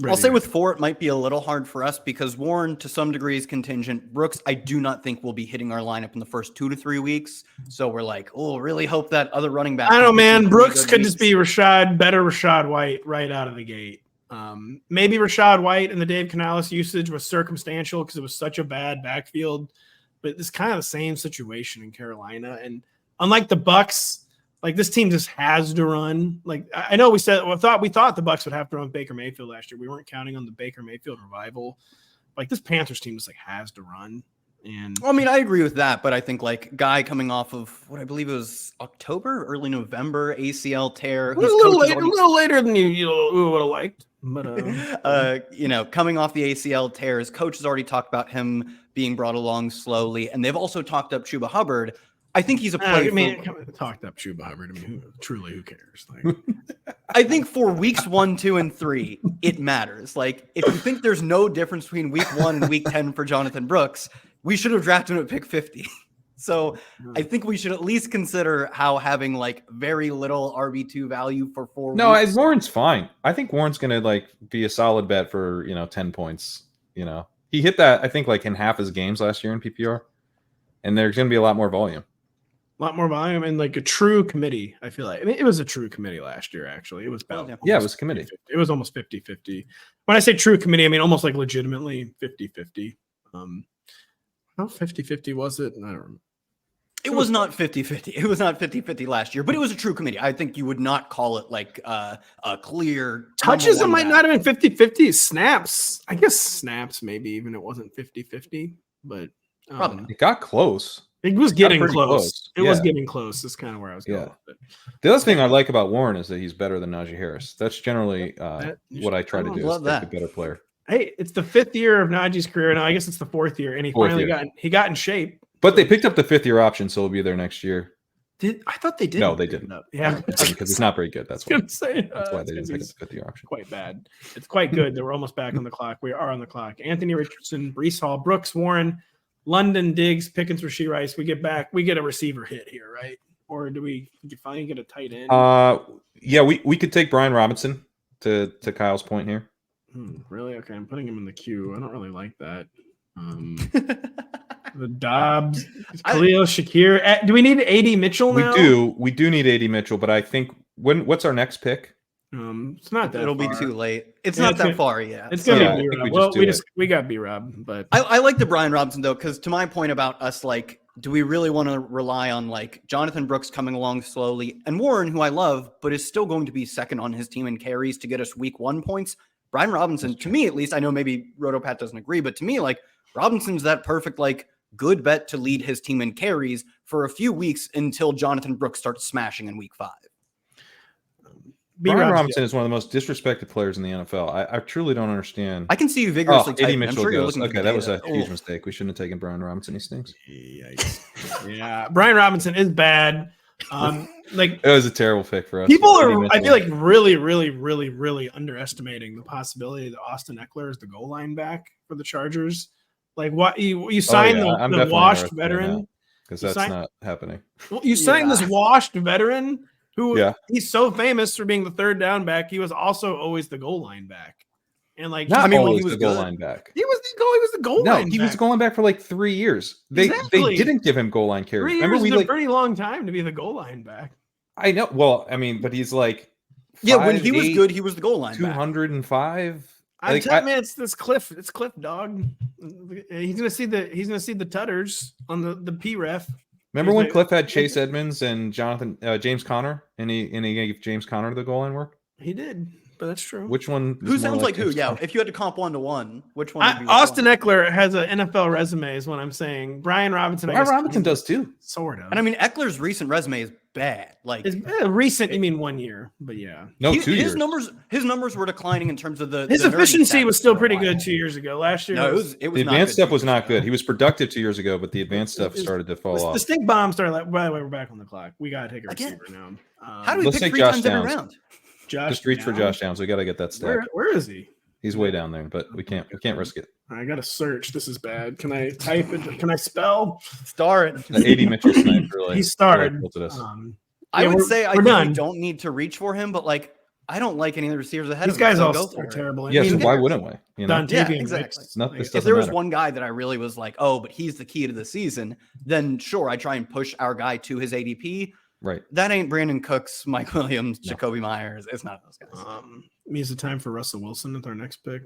[SPEAKER 3] I'll say with 4, it might be a little hard for us because Warren, to some degree, is contingent. Brooks, I do not think will be hitting our lineup in the first 2 to 3 weeks. So we're like, oh, really hope that other running back.
[SPEAKER 1] I don't know, man. Brooks could just be better Rashad White right out of the gate. Maybe Rashad White and the Dave Canales usage was circumstantial because it was such a bad backfield. But it's kind of the same situation in Carolina. And unlike the Bucs, like this team just has to run. Like I know we thought the Bucs would have to run Baker Mayfield last year. We weren't counting on the Baker Mayfield revival. Like this Panthers team just like has to run. And
[SPEAKER 3] well, I mean, I agree with that, but I think like guy coming off of what I believe it was October, early November ACL tear,
[SPEAKER 1] a little later than you would have liked. But
[SPEAKER 3] coming off the ACL tear, his coach has already talked about him being brought along slowly, and they've also talked up Chuba Hubbard. I think he's a play.
[SPEAKER 1] Talked up Chuba Hubbard. I mean, who cares? Like,
[SPEAKER 3] I think for weeks 1, 2, and 3, it matters. Like, if you think there's no difference between week 1 and week 10 for Jonathan Brooks, we should have drafted him at pick 50. So I think we should at least consider how having like very little RB2 value for 4 weeks.
[SPEAKER 2] No, Warren's fine. I think Warren's going to like be a solid bet for 10 points. He hit that I think like in half his games last year in PPR, and there's going to be a lot more volume.
[SPEAKER 1] And like a true committee. I feel like it was a true committee last year. Actually, it was about
[SPEAKER 2] it was a committee.
[SPEAKER 1] 50-50. It was almost 50-50. When I say true committee, I mean almost like legitimately 50-50. How 50-50 was it? I don't remember.
[SPEAKER 3] It was not 50-50. It was not 50-50 last year, but it was a true committee. I think you would not call it like a clear
[SPEAKER 1] touches. It might not have been 50-50. Snaps. I guess snaps maybe even it wasn't 50-50, but
[SPEAKER 2] it got close.
[SPEAKER 1] It was getting close. It was getting close. That's kind of where I was going with it.
[SPEAKER 2] The other thing I like about Warren is that he's better than Najee Harris. That's generally what I try to do is pick a better player.
[SPEAKER 1] Hey, it's the 5th year of Najee's career. Now I guess it's the 4th year, and he got in shape.
[SPEAKER 2] But they picked up the 5th-year option, so he'll be there next year.
[SPEAKER 1] I thought they did.
[SPEAKER 2] No, they didn't.
[SPEAKER 1] Yeah,
[SPEAKER 2] because it's not very good. That's why.
[SPEAKER 1] That's
[SPEAKER 2] why they didn't pick up the 5th-year option.
[SPEAKER 1] Quite bad. It's quite good that we're almost back on the clock. We are on the clock. Anthony Richardson, Breece Hall, Brooks, Warren, London, Diggs, Pickens, Rashee Rice. We get a receiver hit here, right? Or do we finally get a tight end?
[SPEAKER 2] Yeah, we could take Brian Robinson to Kyle's point here.
[SPEAKER 1] Really? Okay, I'm putting him in the queue. I don't really like that. The Dobbs, Khalil, Shakir. Do we need AD Mitchell now?
[SPEAKER 2] We do need AD Mitchell, but I think what's our next pick?
[SPEAKER 1] It's not that.
[SPEAKER 3] It'll
[SPEAKER 1] far.
[SPEAKER 3] be too late. It's not that far yet.
[SPEAKER 1] It's gonna be B-Rob. Well, we got B-Rob, but
[SPEAKER 3] I like the Brian Robinson though, because to my point about us, like, do we really want to rely on like Jonathan Brooks coming along slowly and Warren, who I love, but is still going to be second on his team in carries to get us week 1 points? Brian Robinson, to me at least, I know maybe RotoPat doesn't agree, but to me, like Robinson's that perfect like good bet to lead his team in carries for a few weeks until Jonathan Brooks starts smashing in week 5.
[SPEAKER 2] Brian Robinson is one of the most disrespected players in the NFL. I truly don't understand.
[SPEAKER 3] I can see you vigorously typing.
[SPEAKER 2] Mitchell goes. Okay, that was a huge mistake. We shouldn't have taken Brian Robinson. He stinks.
[SPEAKER 1] Yeah, Brian Robinson is bad. Like
[SPEAKER 2] it was a terrible pick for us.
[SPEAKER 1] People are, I feel like, really, really, really, really underestimating the possibility that Austin Ekeler is the goal line back for the Chargers. Like what you signed the washed veteran
[SPEAKER 2] because that's not happening.
[SPEAKER 1] Well, you signed this washed veteran he's so famous for being the third down back. He was also always the goal line back. And like,
[SPEAKER 2] not
[SPEAKER 3] when
[SPEAKER 2] always
[SPEAKER 3] he was
[SPEAKER 2] the goal
[SPEAKER 3] good.
[SPEAKER 2] line back.
[SPEAKER 1] He was the goal line back.
[SPEAKER 2] He was the goal line back for like 3 years. They didn't give him goal line carries.
[SPEAKER 1] 3 years is a pretty long time to be the goal line back.
[SPEAKER 2] I know. Well, I mean, but he's like
[SPEAKER 3] 5'8", when he was good, he was the goal line
[SPEAKER 2] 205.
[SPEAKER 1] I'm telling man, it's Cliff. It's Cliff, dog. He's gonna see the tutters on the P ref.
[SPEAKER 2] Remember when Cliff had Chase Edmonds and James Conner, and he gave James Conner the goal line work?
[SPEAKER 1] He did, but that's true.
[SPEAKER 2] Which one?
[SPEAKER 3] Who sounds like who? Yeah, if you had to comp 1-to-1, which one? Would be
[SPEAKER 1] Austin Ekeler has an NFL resume, is what I'm saying. Brian Robinson
[SPEAKER 2] does too,
[SPEAKER 1] sort of.
[SPEAKER 3] And I mean, Eckler's recent resume is bad. Like
[SPEAKER 1] recent, you mean 1 year? But yeah,
[SPEAKER 2] no, 2 years.
[SPEAKER 3] His numbers were declining in terms of
[SPEAKER 1] his efficiency was still pretty good 2 years ago. Last year,
[SPEAKER 3] no, it was
[SPEAKER 2] the advanced stuff was not good. He was productive 2 years ago, but the advanced stuff started to fall off.
[SPEAKER 1] The stink bomb started. Like, by the way, we're back on the clock. We gotta take a receiver now.
[SPEAKER 3] How do we pick 3 times every round?
[SPEAKER 2] Just reach for Josh Downs. We got to get that stack.
[SPEAKER 1] Where is he?
[SPEAKER 2] He's way down there, but we can't risk it.
[SPEAKER 1] I got to search. This is bad. Can I type it? Can I spell?
[SPEAKER 3] Start.
[SPEAKER 2] The 80 Mitchell snipe really.
[SPEAKER 1] He started.
[SPEAKER 3] I would say I think we don't need to reach for him, but like I don't like any of the receivers ahead
[SPEAKER 1] of him. These guys all are terrible.
[SPEAKER 2] Yes, why wouldn't we?
[SPEAKER 3] You know? Yeah, exactly. If there was one guy that I really was like, oh, but he's the key to the season, then sure, I try and push our guy to his ADP.
[SPEAKER 2] Right.
[SPEAKER 3] That ain't Brandon Cooks, Mike Williams, Jacoby Myers. It's not those guys.
[SPEAKER 1] Means the time for Russell Wilson with our next pick.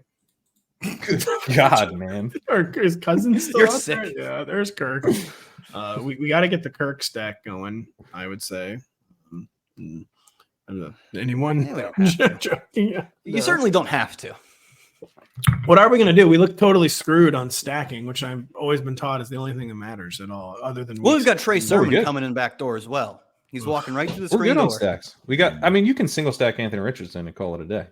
[SPEAKER 2] Good God, man.
[SPEAKER 1] Or his cousin's still
[SPEAKER 3] You're
[SPEAKER 1] out
[SPEAKER 3] sick.
[SPEAKER 1] There? Yeah, there's Kirk. We got to get the Kirk stack going, I would say. Anyone?
[SPEAKER 3] Yeah, you certainly don't have to.
[SPEAKER 1] What are we going to do? We look totally screwed on stacking, which I've always been taught is the only thing that matters at all, other than
[SPEAKER 3] we've got Trey Sermon coming in back door as well. He's walking right through the screen door.
[SPEAKER 2] We're good on stacks. We got. I mean, you can single stack Anthony Richardson and call it a day.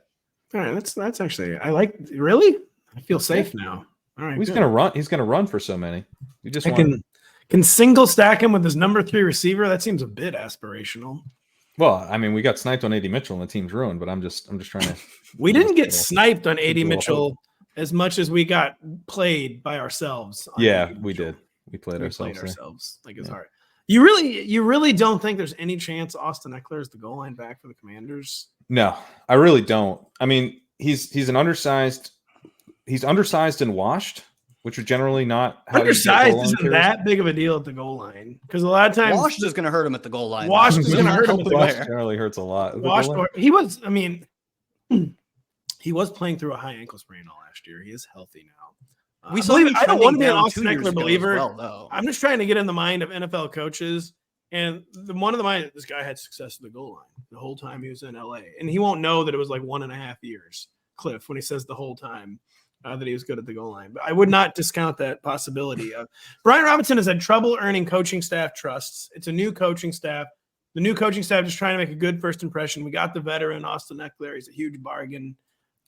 [SPEAKER 1] All right, that's actually I like. Really, I feel safe now. All right,
[SPEAKER 2] he's gonna run. He's gonna run for so many. You just
[SPEAKER 1] can single stack him with his number 3 receiver. That seems a bit aspirational.
[SPEAKER 2] Well, I mean, we got sniped on AD Mitchell and the team's ruined. But I'm just trying to.
[SPEAKER 1] We didn't get sniped on AD Mitchell as much as we got played by ourselves.
[SPEAKER 2] Yeah, we did. We played ourselves.
[SPEAKER 1] Like it's hard. You really don't think there's any chance Austin Ekeler is the goal line back for the Commanders?
[SPEAKER 2] No, I really don't. I mean, he's an undersized. He's undersized and washed, which are generally not how
[SPEAKER 1] undersized isn't that big of a deal at the goal line because a lot of times
[SPEAKER 3] washed is going to hurt him at the goal line.
[SPEAKER 1] Washed is going to hurt him at the goal line.
[SPEAKER 2] Generally hurts a lot.
[SPEAKER 1] He was. I mean, he was playing through a high ankle sprain all last year. He is healthy now. I don't want to be an Austin Ekeler believer. I'm just trying to get in the mind of NFL coaches. And one of the mind, this guy had success at the goal line the whole time he was in LA. And he won't know that it was like 1.5 years, Cliff, when he says the whole time that he was good at the goal line. But I would not discount that possibility. Brian Robinson has had trouble earning coaching staff trusts. It's a new coaching staff. The new coaching staff is trying to make a good first impression. We got the veteran, Austin Ekeler. He's a huge bargain.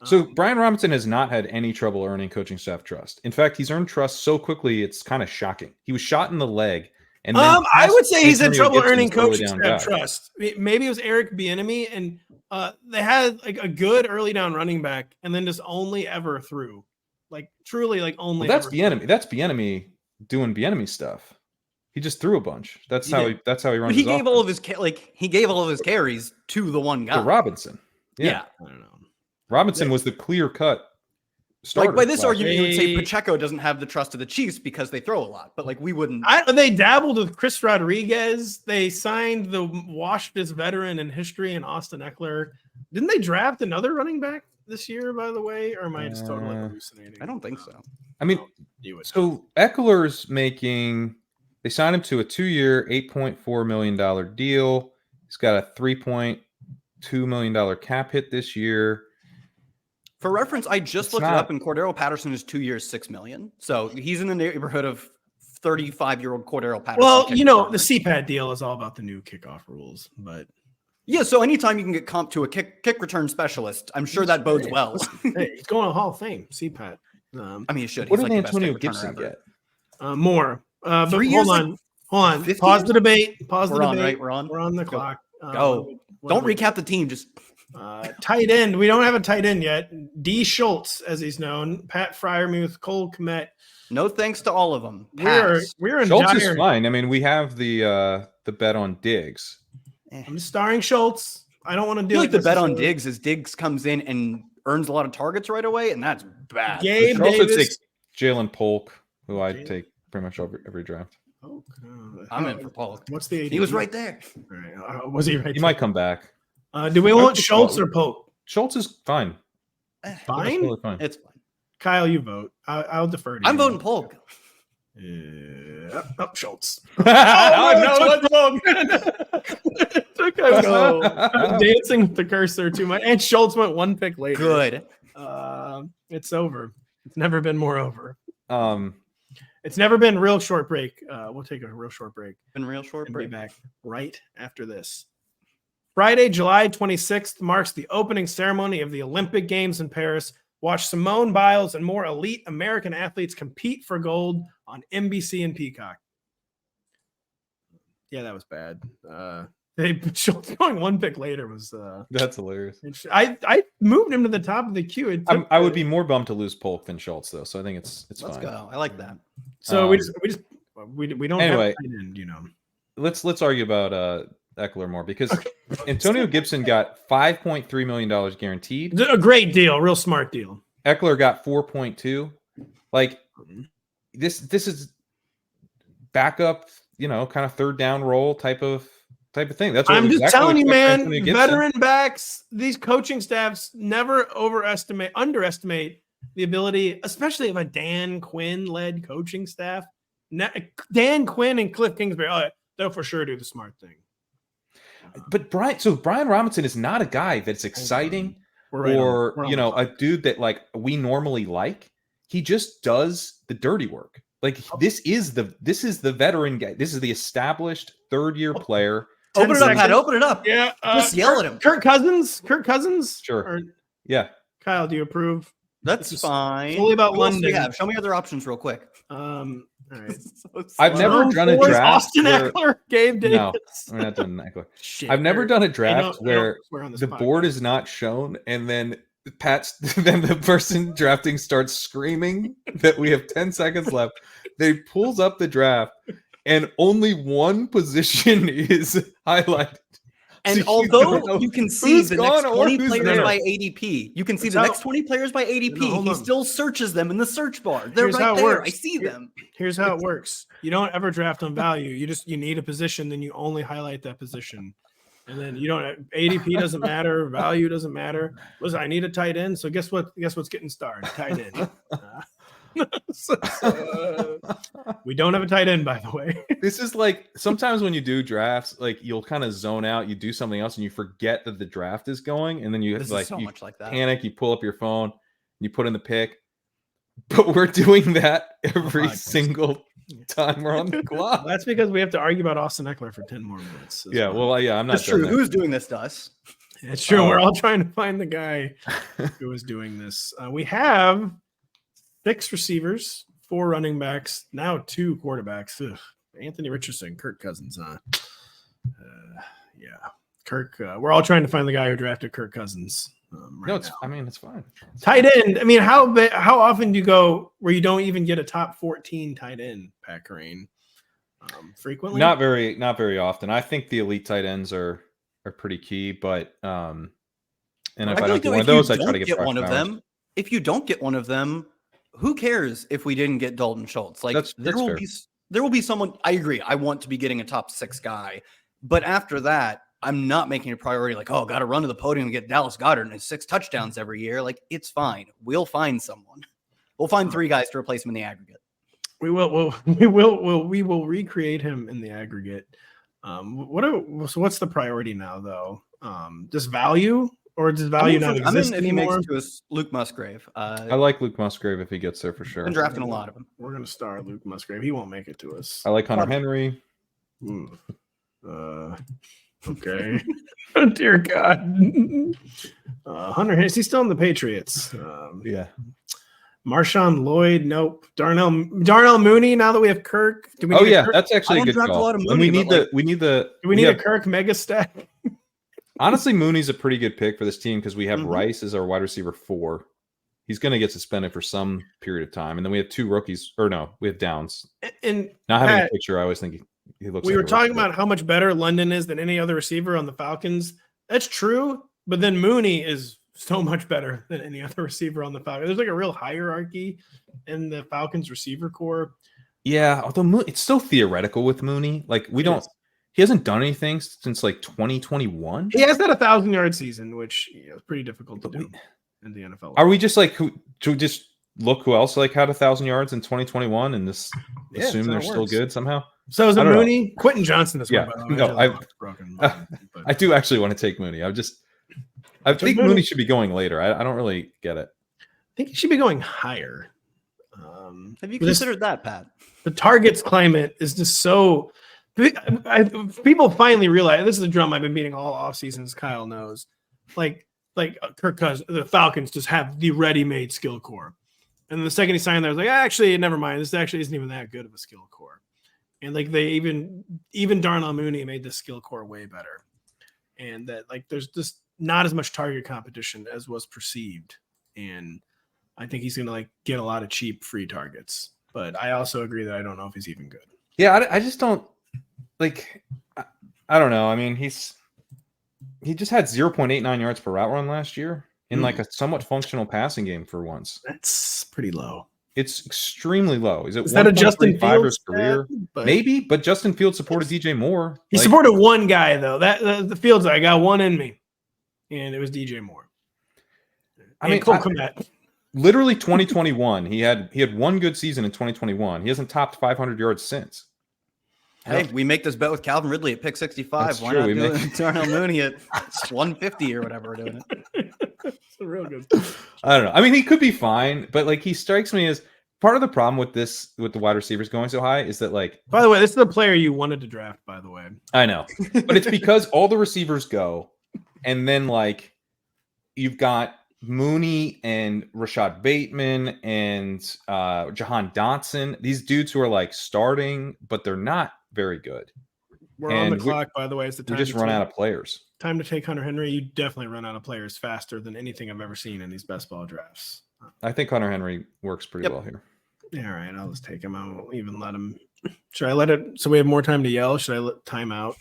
[SPEAKER 2] So Brian Robinson has not had any trouble earning coaching staff trust. In fact, he's earned trust so quickly, it's kind of shocking. He was shot in the leg. And
[SPEAKER 1] I would say he's had trouble earning coaching staff trust. Maybe it was Eric Bieniemy, and they had like a good early down running back, and then just only ever threw, like truly, like only.
[SPEAKER 2] Well, that's Bieniemy. That's Bieniemy doing Bieniemy stuff. He just threw a bunch. That's how he runs.
[SPEAKER 3] He gave all of his carries to the one guy,
[SPEAKER 2] to Robinson.
[SPEAKER 3] Yeah.
[SPEAKER 1] I don't know.
[SPEAKER 2] Robinson was the clear cut starter.
[SPEAKER 3] Like by this argument, you would say Pacheco doesn't have the trust of the Chiefs because they throw a lot, but like we wouldn't.
[SPEAKER 1] They dabbled with Chris Rodriguez. They signed the washedest veteran in history in Austin Ekeler. Didn't they draft another running back this year, by the way? Or am I just totally hallucinating?
[SPEAKER 3] I don't think so.
[SPEAKER 2] I mean, so Eckler's making. They signed him to a 2-year, $8.4 million deal. He's got a $3.2 million cap hit this year.
[SPEAKER 3] For reference, I just looked it up, and Cordero Patterson is 2 years, $6 million. So he's in the neighborhood of 35-year-old Cordero Patterson.
[SPEAKER 1] Well, the CPAT deal is all about the new kickoff rules, but
[SPEAKER 3] yeah. So anytime you can get comp to a kick return specialist, I'm sure that bodes well.
[SPEAKER 1] Hey, he's going to Hall of Fame. CPAT.
[SPEAKER 3] I mean, he should.
[SPEAKER 2] What did Antonio Gibson get?
[SPEAKER 1] More. But
[SPEAKER 3] 3 years.
[SPEAKER 1] Hold on. Pause the debate.
[SPEAKER 3] We're on, right? We're on
[SPEAKER 1] the clock.
[SPEAKER 3] Go. Don't recap the team. Just.
[SPEAKER 1] Tight end. We don't have a tight end yet. D. Schultz, as he's known. Pat Freiermuth, Cole Kmet.
[SPEAKER 3] No thanks to all of them.
[SPEAKER 1] We're in
[SPEAKER 2] Schultz is fine. I mean, we have the bet on Diggs.
[SPEAKER 1] I'm just starring Schultz. I don't want to do
[SPEAKER 3] like the bet on Diggs is Diggs comes in and earns a lot of targets right away, and that's bad.
[SPEAKER 1] Gabe Davis.
[SPEAKER 2] Jalen Polk, who I take pretty much every draft.
[SPEAKER 1] Polk.
[SPEAKER 3] I'm in for Polk.
[SPEAKER 1] What's the ADP?
[SPEAKER 3] He was right there.
[SPEAKER 1] All right. Was he right?
[SPEAKER 2] He might come back.
[SPEAKER 1] Do we want Schultz or Polk?
[SPEAKER 2] Schultz is fine.
[SPEAKER 1] Fine?
[SPEAKER 2] Totally fine.
[SPEAKER 3] It's fine.
[SPEAKER 1] Kyle, you vote. I'll defer to you.
[SPEAKER 3] I'm voting Polk.
[SPEAKER 1] Schultz.
[SPEAKER 3] Oh,
[SPEAKER 1] no, I'm dancing with the cursor too much. And Schultz went one pick later.
[SPEAKER 3] Good.
[SPEAKER 1] It's over. It's never been more over.
[SPEAKER 2] It's
[SPEAKER 1] never been real short break. We'll take a real short break.
[SPEAKER 3] Been real short break.
[SPEAKER 1] Be back right after this. Friday, July 26th marks the opening ceremony of the Olympic Games in Paris. Watch Simone Biles and more elite American athletes compete for gold on NBC and Peacock. Yeah, that was bad. Schultz going one pick later was
[SPEAKER 2] that's hilarious.
[SPEAKER 1] I moved him to the top of the queue.
[SPEAKER 2] I would be more bummed to lose Polk than Schultz though, so I think it's
[SPEAKER 3] Let's
[SPEAKER 2] fine.
[SPEAKER 3] go. I like that.
[SPEAKER 1] So we don't
[SPEAKER 2] anyway,
[SPEAKER 1] have end, you know.
[SPEAKER 2] Let's argue about Ekeler more because Antonio Gibson got $5.3 million guaranteed.
[SPEAKER 1] A great deal, real smart deal.
[SPEAKER 2] Ekeler got 4.2. Like this is backup, kind of third down role type of thing. That's what
[SPEAKER 1] I'm just telling you, man. Veteran backs, these coaching staffs never underestimate the ability, especially of a Dan Quinn led coaching staff. Dan Quinn and Cliff Kingsbury, they'll for sure do the smart thing.
[SPEAKER 2] But Brian Robinson is not a guy that's exciting or a dude that like we normally like. He just does the dirty work. Like this is the veteran guy. This is the established third-year player.
[SPEAKER 3] Open it up, Pat. Open it up.
[SPEAKER 1] Yeah.
[SPEAKER 3] Just yell at him.
[SPEAKER 1] Kirk Cousins.
[SPEAKER 2] Sure. Yeah.
[SPEAKER 1] Kyle, do you approve?
[SPEAKER 3] That's fine.
[SPEAKER 1] It's only about London.
[SPEAKER 3] Show me other options real quick.
[SPEAKER 1] All right.
[SPEAKER 2] I've never done a draft.
[SPEAKER 1] Austin Ekeler, Gabe Davis.
[SPEAKER 2] No, we're not doing Ekeler. I've never done a draft where the board is not shown, and then the person drafting starts screaming that we have 10 seconds left. They pulls up the draft, and only one position is highlighted.
[SPEAKER 3] And
[SPEAKER 2] so
[SPEAKER 3] although you can see the next 20 players
[SPEAKER 1] there.
[SPEAKER 3] by ADP, he still searches them in the search bar. They're right there. I see them.
[SPEAKER 1] Here's how it works. You don't ever draft on value. You need a position, then you only highlight that position. And then ADP doesn't matter, value doesn't matter. Listen, I need a tight end. So guess what's getting starred? Tight end. We don't have a tight end, by the way.
[SPEAKER 2] This is like sometimes when you do drafts, like you'll kind of zone out, you do something else, and you forget that the draft is going, and then you panic, you pull up your phone, and you put in the pick. But we're doing that every single time we're on the clock.
[SPEAKER 1] That's because we have to argue about Austin Ekeler for 10 more minutes.
[SPEAKER 2] Yeah, I'm not.
[SPEAKER 3] That's true. Who's doing this to us?
[SPEAKER 1] It's true. We're all trying to find the guy who is doing this. We have 6 receivers, 4 running backs, now 2 quarterbacks. Ugh. Anthony Richardson, Kirk Cousins. Kirk. We're all trying to find the guy who drafted Kirk Cousins.
[SPEAKER 2] It's fine.
[SPEAKER 1] Tight end. I mean, how often do you go where you don't even get a top 14 tight end, Pat Kerrane? Frequently?
[SPEAKER 2] Not very often. I think the elite tight ends are pretty key, but and if I don't get one of those, I try to get one of
[SPEAKER 3] them. If you don't get one of them, who cares if we didn't get Dalton Schultz? Like there will be someone. I agree. I want to be getting a top 6 guy, but after that, I'm not making a priority. Like, got to run to the podium and get Dallas Goedert and his 6 touchdowns every year. Like, it's fine. We'll find someone. We'll find 3 guys to replace him in the aggregate.
[SPEAKER 1] We will recreate him in the aggregate. What's the priority now, though? Just value. Or does value not exist anymore?
[SPEAKER 3] If he makes it to us, Luke Musgrave.
[SPEAKER 2] I like Luke Musgrave if he gets there for sure.
[SPEAKER 3] Been drafting a lot of them.
[SPEAKER 1] We're going to star Luke Musgrave. He won't make it to us.
[SPEAKER 2] I like Hunter Henry.
[SPEAKER 1] Okay. Oh, dear God. Hunter Henry. Is he still in the Patriots?
[SPEAKER 2] Yeah.
[SPEAKER 1] Marshawn Lloyd. Nope. Darnell Mooney. Now that we have Kirk. Do we need
[SPEAKER 2] that's actually a good call. And we need a
[SPEAKER 1] Kirk mega stack?
[SPEAKER 2] Honestly, Mooney's a pretty good pick for this team because we have Rice as our wide receiver 4. He's going to get suspended for some period of time. And then we have 2 rookies. Or no, we have Downs.
[SPEAKER 1] And
[SPEAKER 2] not having a picture, I always think he looks.
[SPEAKER 1] We were talking about how much better London is than any other receiver on the Falcons. That's true, but then Mooney is so much better than any other receiver on the Falcons. There's like a real hierarchy in the Falcons receiver core.
[SPEAKER 2] Yeah, although it's still theoretical with Mooney. Like he hasn't done anything since like 2021.
[SPEAKER 1] He has that 1,000-yard season, which is pretty difficult to do in the NFL.
[SPEAKER 2] Are we just like to just look who else like had 1,000 yards in 2021 and this assume they're still good somehow?
[SPEAKER 1] So is it Mooney? Quentin Johnson is
[SPEAKER 2] one. No, I do actually want to take Mooney. I think Mooney should be going later. I don't really get it.
[SPEAKER 1] I think he should be going higher.
[SPEAKER 3] Have you considered that, Pat?
[SPEAKER 1] The targets climate is just so. People finally realize this is a drum I've been beating all off season, as Kyle knows. Like Kirk Cousins, the Falcons just have the ready-made skill core, and the second he signed there, I was like, actually, never mind. This actually isn't even that good of a skill core, and like they even Darnell Mooney made the skill core way better, and that like there's just not as much target competition as was perceived, and I think he's going to like get a lot of cheap free targets. But I also agree that I don't know if he's even good.
[SPEAKER 2] Yeah, I just don't like. I don't know. I mean, he just had 0.89 yards per route run last year in like a somewhat functional passing game for once.
[SPEAKER 1] That's pretty low.
[SPEAKER 2] It's extremely low. Is
[SPEAKER 1] that a Justin Fields
[SPEAKER 2] career? Maybe, but Justin Fields supported DJ Moore.
[SPEAKER 1] He supported one guy though. That the Fields, I got one in me, and it was DJ Moore. Cole Kmet.
[SPEAKER 2] Literally 2021, he had one good season in 2021. He hasn't topped 500 yards since.
[SPEAKER 3] Hey, we make this bet with Calvin Ridley at pick 65.
[SPEAKER 2] That's
[SPEAKER 3] Why
[SPEAKER 2] true.
[SPEAKER 3] not do it Darnell Mooney at 150 or whatever we're doing it?
[SPEAKER 1] It's real good.
[SPEAKER 2] I don't know. I mean, he could be fine, but like he strikes me as part of the problem with the wide receivers going so high is that like.
[SPEAKER 1] By the way, this is the player you wanted to draft. By the way,
[SPEAKER 2] I know, but it's because all the receivers go, and then like you've got Mooney and Rashad Bateman and Jahan Dotson. These dudes who are like starting, but they're not very good.
[SPEAKER 1] We're on the clock, by the way. It's the time
[SPEAKER 2] we just run out of players.
[SPEAKER 1] Time to take Hunter Henry. You definitely run out of players faster than anything I've ever seen in these best ball drafts.
[SPEAKER 2] I think Hunter Henry works pretty well here.
[SPEAKER 1] Yeah, all right. I'll just take him. I won't even let him. Should I let it so we have more time to yell? Should I let time out?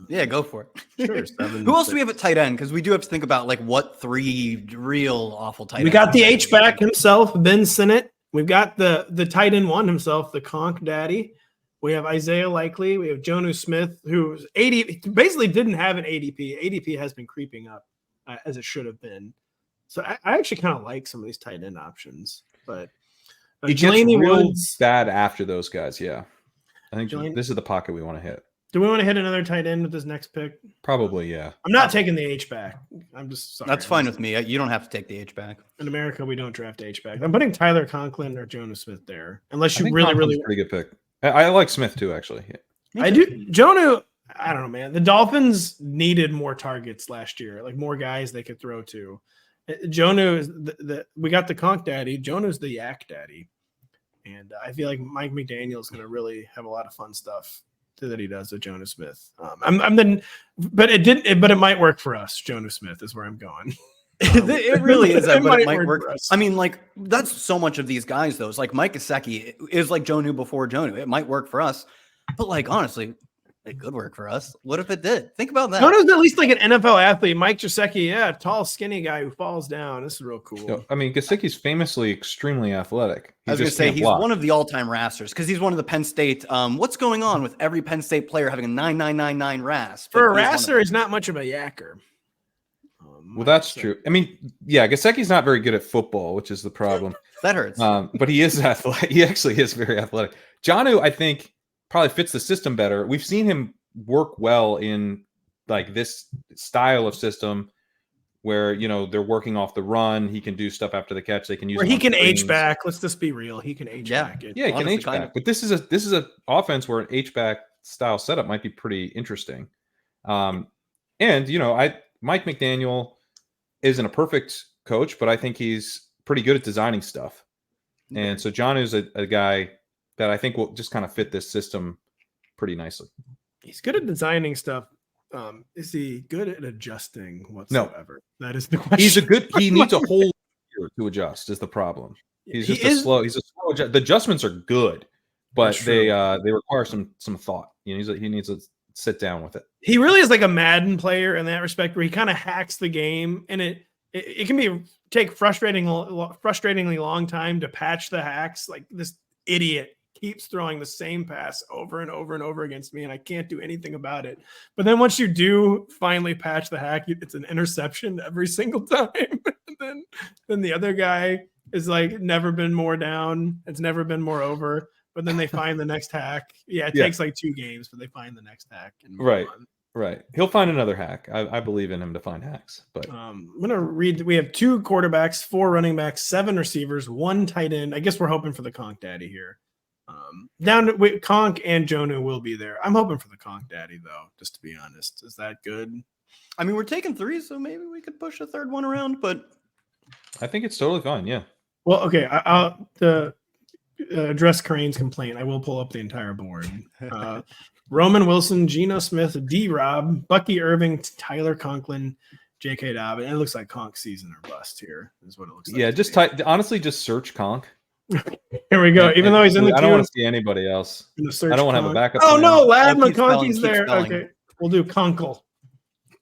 [SPEAKER 3] Yeah, go for it.
[SPEAKER 1] Sure.
[SPEAKER 3] Who else do we have at tight end? Because we do have to think about like what three real awful tight ends.
[SPEAKER 1] We got the H-back himself, Ben Sinnott. We've got the tight end one himself, the Conk Daddy. We have Isaiah Likely. We have Jonnu Smith, who's basically didn't have an ADP. ADP has been creeping up as it should have been. So I actually kind of like some of these tight end options. But
[SPEAKER 2] it gets real bad after those guys, yeah. I think this is the pocket we want to hit.
[SPEAKER 1] Do we want to hit another tight end with this next pick?
[SPEAKER 2] Probably, yeah.
[SPEAKER 1] I'm not taking the H-back. I'm just sorry.
[SPEAKER 3] That's fine with me. You don't have to take the H-back.
[SPEAKER 1] In America, we don't draft H-back. I'm putting Tyler Conklin or Jonnu Smith there. Unless you really
[SPEAKER 2] pretty good pick. I like Smith too, actually.
[SPEAKER 1] Yeah. I do. Jonnu, I don't know, man. The Dolphins needed more targets last year, like more guys they could throw to. Jonnu is we got the Conk Daddy. Jonnu's the Yak Daddy. And I feel like Mike McDaniel is going to really have a lot of fun stuff that he does with Jonnu Smith. But it might work for us. Jonnu Smith is where I'm going.
[SPEAKER 3] It really is that, but it might work. I mean, like that's so much of these guys though. It's like Mike Gesicki is like Jonnu before Jonnu. It might work for us, but like honestly, it could work for us. What if it did? Think about that.
[SPEAKER 1] Jonnu's at least like an NFL athlete. Mike Gesicki, tall, skinny guy who falls down. This is real cool.
[SPEAKER 2] I mean, Gesicki's famously extremely athletic.
[SPEAKER 3] I was going to say he's one of the all-time rasters because he's one of the Penn State. What's going on with every Penn State player having a 9.999 RAS?
[SPEAKER 1] For a raster, he's not much of a yacker.
[SPEAKER 2] Well, that's true. I mean, yeah, Gesicki's not very good at football, which is the problem.
[SPEAKER 3] That hurts.
[SPEAKER 2] But he is athletic. He actually is very athletic. Jonnu, I think, probably fits the system better. We've seen him work well in like this style of system where, they're working off the run. He can do stuff after the catch. They can use.
[SPEAKER 1] Where he can H-back. Let's just be real. He can H-back it.
[SPEAKER 2] Yeah, he can H-back. But this is a offense where an H-back style setup might be pretty interesting. Mike McDaniel isn't a perfect coach, but I think he's pretty good at designing stuff. And so John is a guy that I think will just kind of fit this system pretty nicely.
[SPEAKER 1] He's good at designing stuff. Is he good at adjusting whatsoever? No. That is the question.
[SPEAKER 2] He needs a whole year to adjust is the problem. He's a slow. The adjustments are good, but they require some thought. He needs to sit down with it.
[SPEAKER 1] He really is like a Madden player in that respect, where he kind of hacks the game, and it can take frustratingly long time to patch the hacks. Like this idiot keeps throwing the same pass over and over and over against me, and I can't do anything about it. But then once you do finally patch the hack, it's an interception every single time. then the other guy is like never been more down. It's never been more over. But then they find the next hack. Yeah, it takes like 2 games, but they find the next hack. And
[SPEAKER 2] Right. He'll find another hack. I believe in him to find hacks. But
[SPEAKER 1] I'm gonna read. We have 2 quarterbacks, 4 running backs, 7 receivers, 1 tight end. I guess we're hoping for the Conk Daddy here. Down to Conk and Jonah will be there. I'm hoping for the Conk Daddy though. Just to be honest, is that good?
[SPEAKER 3] I mean, we're taking 3, so maybe we could push a third one around. But
[SPEAKER 2] I think it's totally fine. Yeah.
[SPEAKER 1] Well, okay. I'll address Kerrane's complaint. I will pull up the entire board. Roman Wilson, Geno Smith, D-Rob, Bucky Irving, Tyler Conklin, J.K. Dobbins. It looks like Conk season or bust here is what it looks like.
[SPEAKER 2] Yeah, just honestly, just search Conk.
[SPEAKER 1] Here we go. Even though he's in the queue.
[SPEAKER 2] I don't want to see anybody else. I don't want to have a backup.
[SPEAKER 1] Oh, no, Lad McConkey's there. Okay, we'll do Conkle.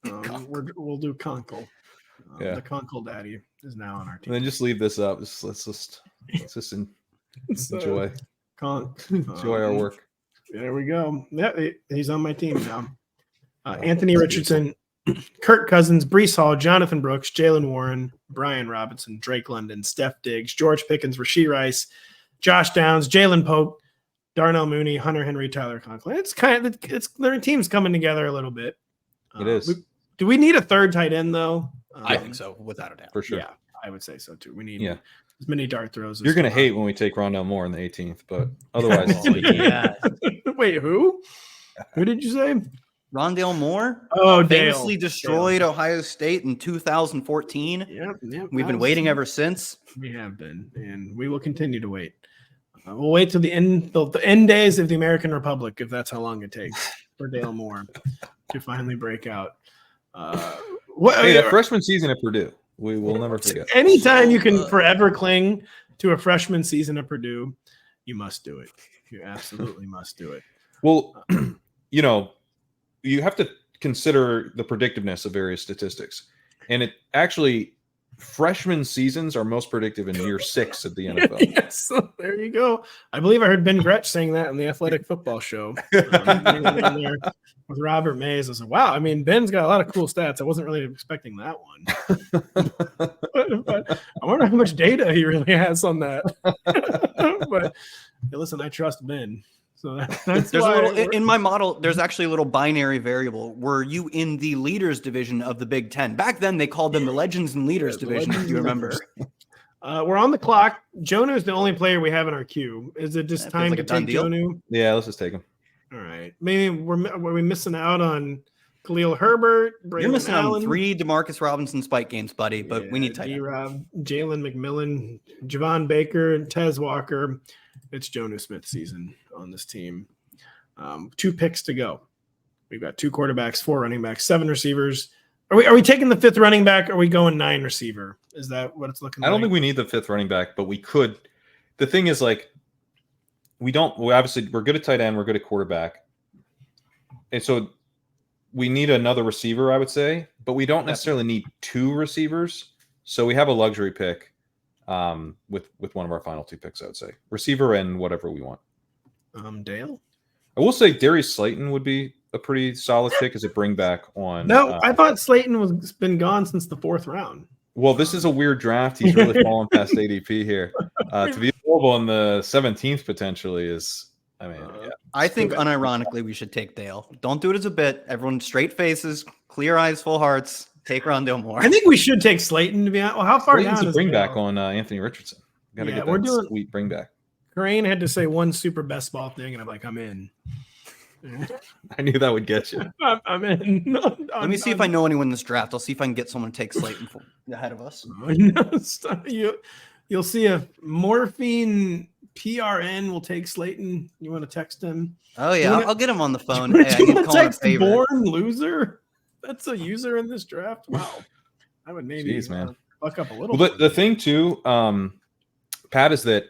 [SPEAKER 1] We'll do Conkle. The Conkle Daddy is now on our team.
[SPEAKER 2] And then just leave this up. Let's just enjoy. Enjoy our work.
[SPEAKER 1] There we go. Yeah, he's on my team now. Anthony Richardson, Kirk Cousins, Breece Hall, Jonathan Brooks, Jalen Warren, Brian Robinson, Drake London, Steph Diggs, George Pickens, Rashee Rice, Josh Downs, Jalen Pope, Darnell Mooney, Hunter Henry, Tyler Conklin. Their team's coming together a little bit.
[SPEAKER 2] It is.
[SPEAKER 1] Do we need a third tight end though?
[SPEAKER 3] I think so, without a doubt.
[SPEAKER 2] For sure.
[SPEAKER 1] Yeah, I would say so too. We need as many dart throws.
[SPEAKER 2] You're going to hate when we take Rondell Moore in the 18th, but otherwise.
[SPEAKER 1] Wait, who? Who did you say?
[SPEAKER 3] Rondell Moore?
[SPEAKER 1] Oh,
[SPEAKER 3] famously destroyed Ohio State in 2014.
[SPEAKER 1] Yep.
[SPEAKER 3] We've been waiting ever since.
[SPEAKER 1] We have been, and we will continue to wait. We'll wait till the end days of the American Republic, if that's how long it takes for Dale Moore to finally break out.
[SPEAKER 2] The freshman season at Purdue. We will never forget.
[SPEAKER 1] Anytime you can forever cling to a freshman season at Purdue, you must do it. You absolutely must do it.
[SPEAKER 2] Well, you have to consider the predictiveness of various statistics. And it actually, freshman seasons are most predictive in year 6 of the NFL.
[SPEAKER 1] Yes, so there you go. I believe I heard Ben Gretsch saying that in the Athletic Football Show with Robert Mays. I said, wow, I mean, Ben's got a lot of cool stats. I wasn't really expecting that one. but I wonder how much data he really has on that. But hey, listen, I trust Ben. So that's
[SPEAKER 3] in my model, there's actually a little binary variable. Were you in the leaders division of the Big Ten? Back then, they called them the Legends and Leaders division, if you remember.
[SPEAKER 1] We're on the clock. Jonah is the only player we have in our queue. Is it just time to take Jonah?
[SPEAKER 2] Yeah, let's just take him.
[SPEAKER 1] All right. Maybe were we missing out on Khalil Herbert?
[SPEAKER 3] You're missing out on 3 DeMarcus Robinson spike games, buddy, but we need tight end.
[SPEAKER 1] D-Rob, Jalen McMillan, Javon Baker, and Tez Walker. It's Jonah Smith season on this team. 2 picks to go. We've got 2 quarterbacks, 4 running backs, 7 receivers. Are we taking the 5th running back? Or are we going 9 receiver? Is that what it's looking like?
[SPEAKER 2] I don't think we need the 5th running back, but we could. The thing is, like, we're good at tight end, we're good at quarterback. And so we need another receiver, I would say, but we don't necessarily need 2 receivers. So we have a luxury pick. With one of our final 2 picks, I would say receiver and whatever we want.
[SPEAKER 1] Dale,
[SPEAKER 2] I will say Darius Slayton would be a pretty solid pick as a bring back on.
[SPEAKER 1] No, I thought Slayton was been gone since the 4th round.
[SPEAKER 2] Well, this is a weird draft. He's really fallen past ADP here. To be available in the 17th potentially is. I mean,
[SPEAKER 3] I think unironically we should take Dale. Don't do it as a bit. Everyone straight faces, clear eyes, full hearts. Take Rondell Moore.
[SPEAKER 1] I think we should take Slayton to be honest. Well, how far
[SPEAKER 2] Slayton's
[SPEAKER 1] down
[SPEAKER 2] is a bring back on Anthony Richardson? Gotta get that sweet bring back.
[SPEAKER 1] Kerrane had to say one super best ball thing, and I'm like, I'm in.
[SPEAKER 2] I knew that would get you.
[SPEAKER 1] I'm in.
[SPEAKER 3] Let me see if I know anyone in this draft. I'll see if I can get someone to take Slayton ahead of us.
[SPEAKER 1] You'll see a morphine PRN will take Slayton. You want to text him?
[SPEAKER 3] Oh yeah, I'll get him on the phone. Hey, I can call him a favor.
[SPEAKER 1] Born loser. That's a user in this draft. Wow, I would maybe
[SPEAKER 2] man.
[SPEAKER 1] Buck up a little.
[SPEAKER 2] Well, the thing too, Pat, is that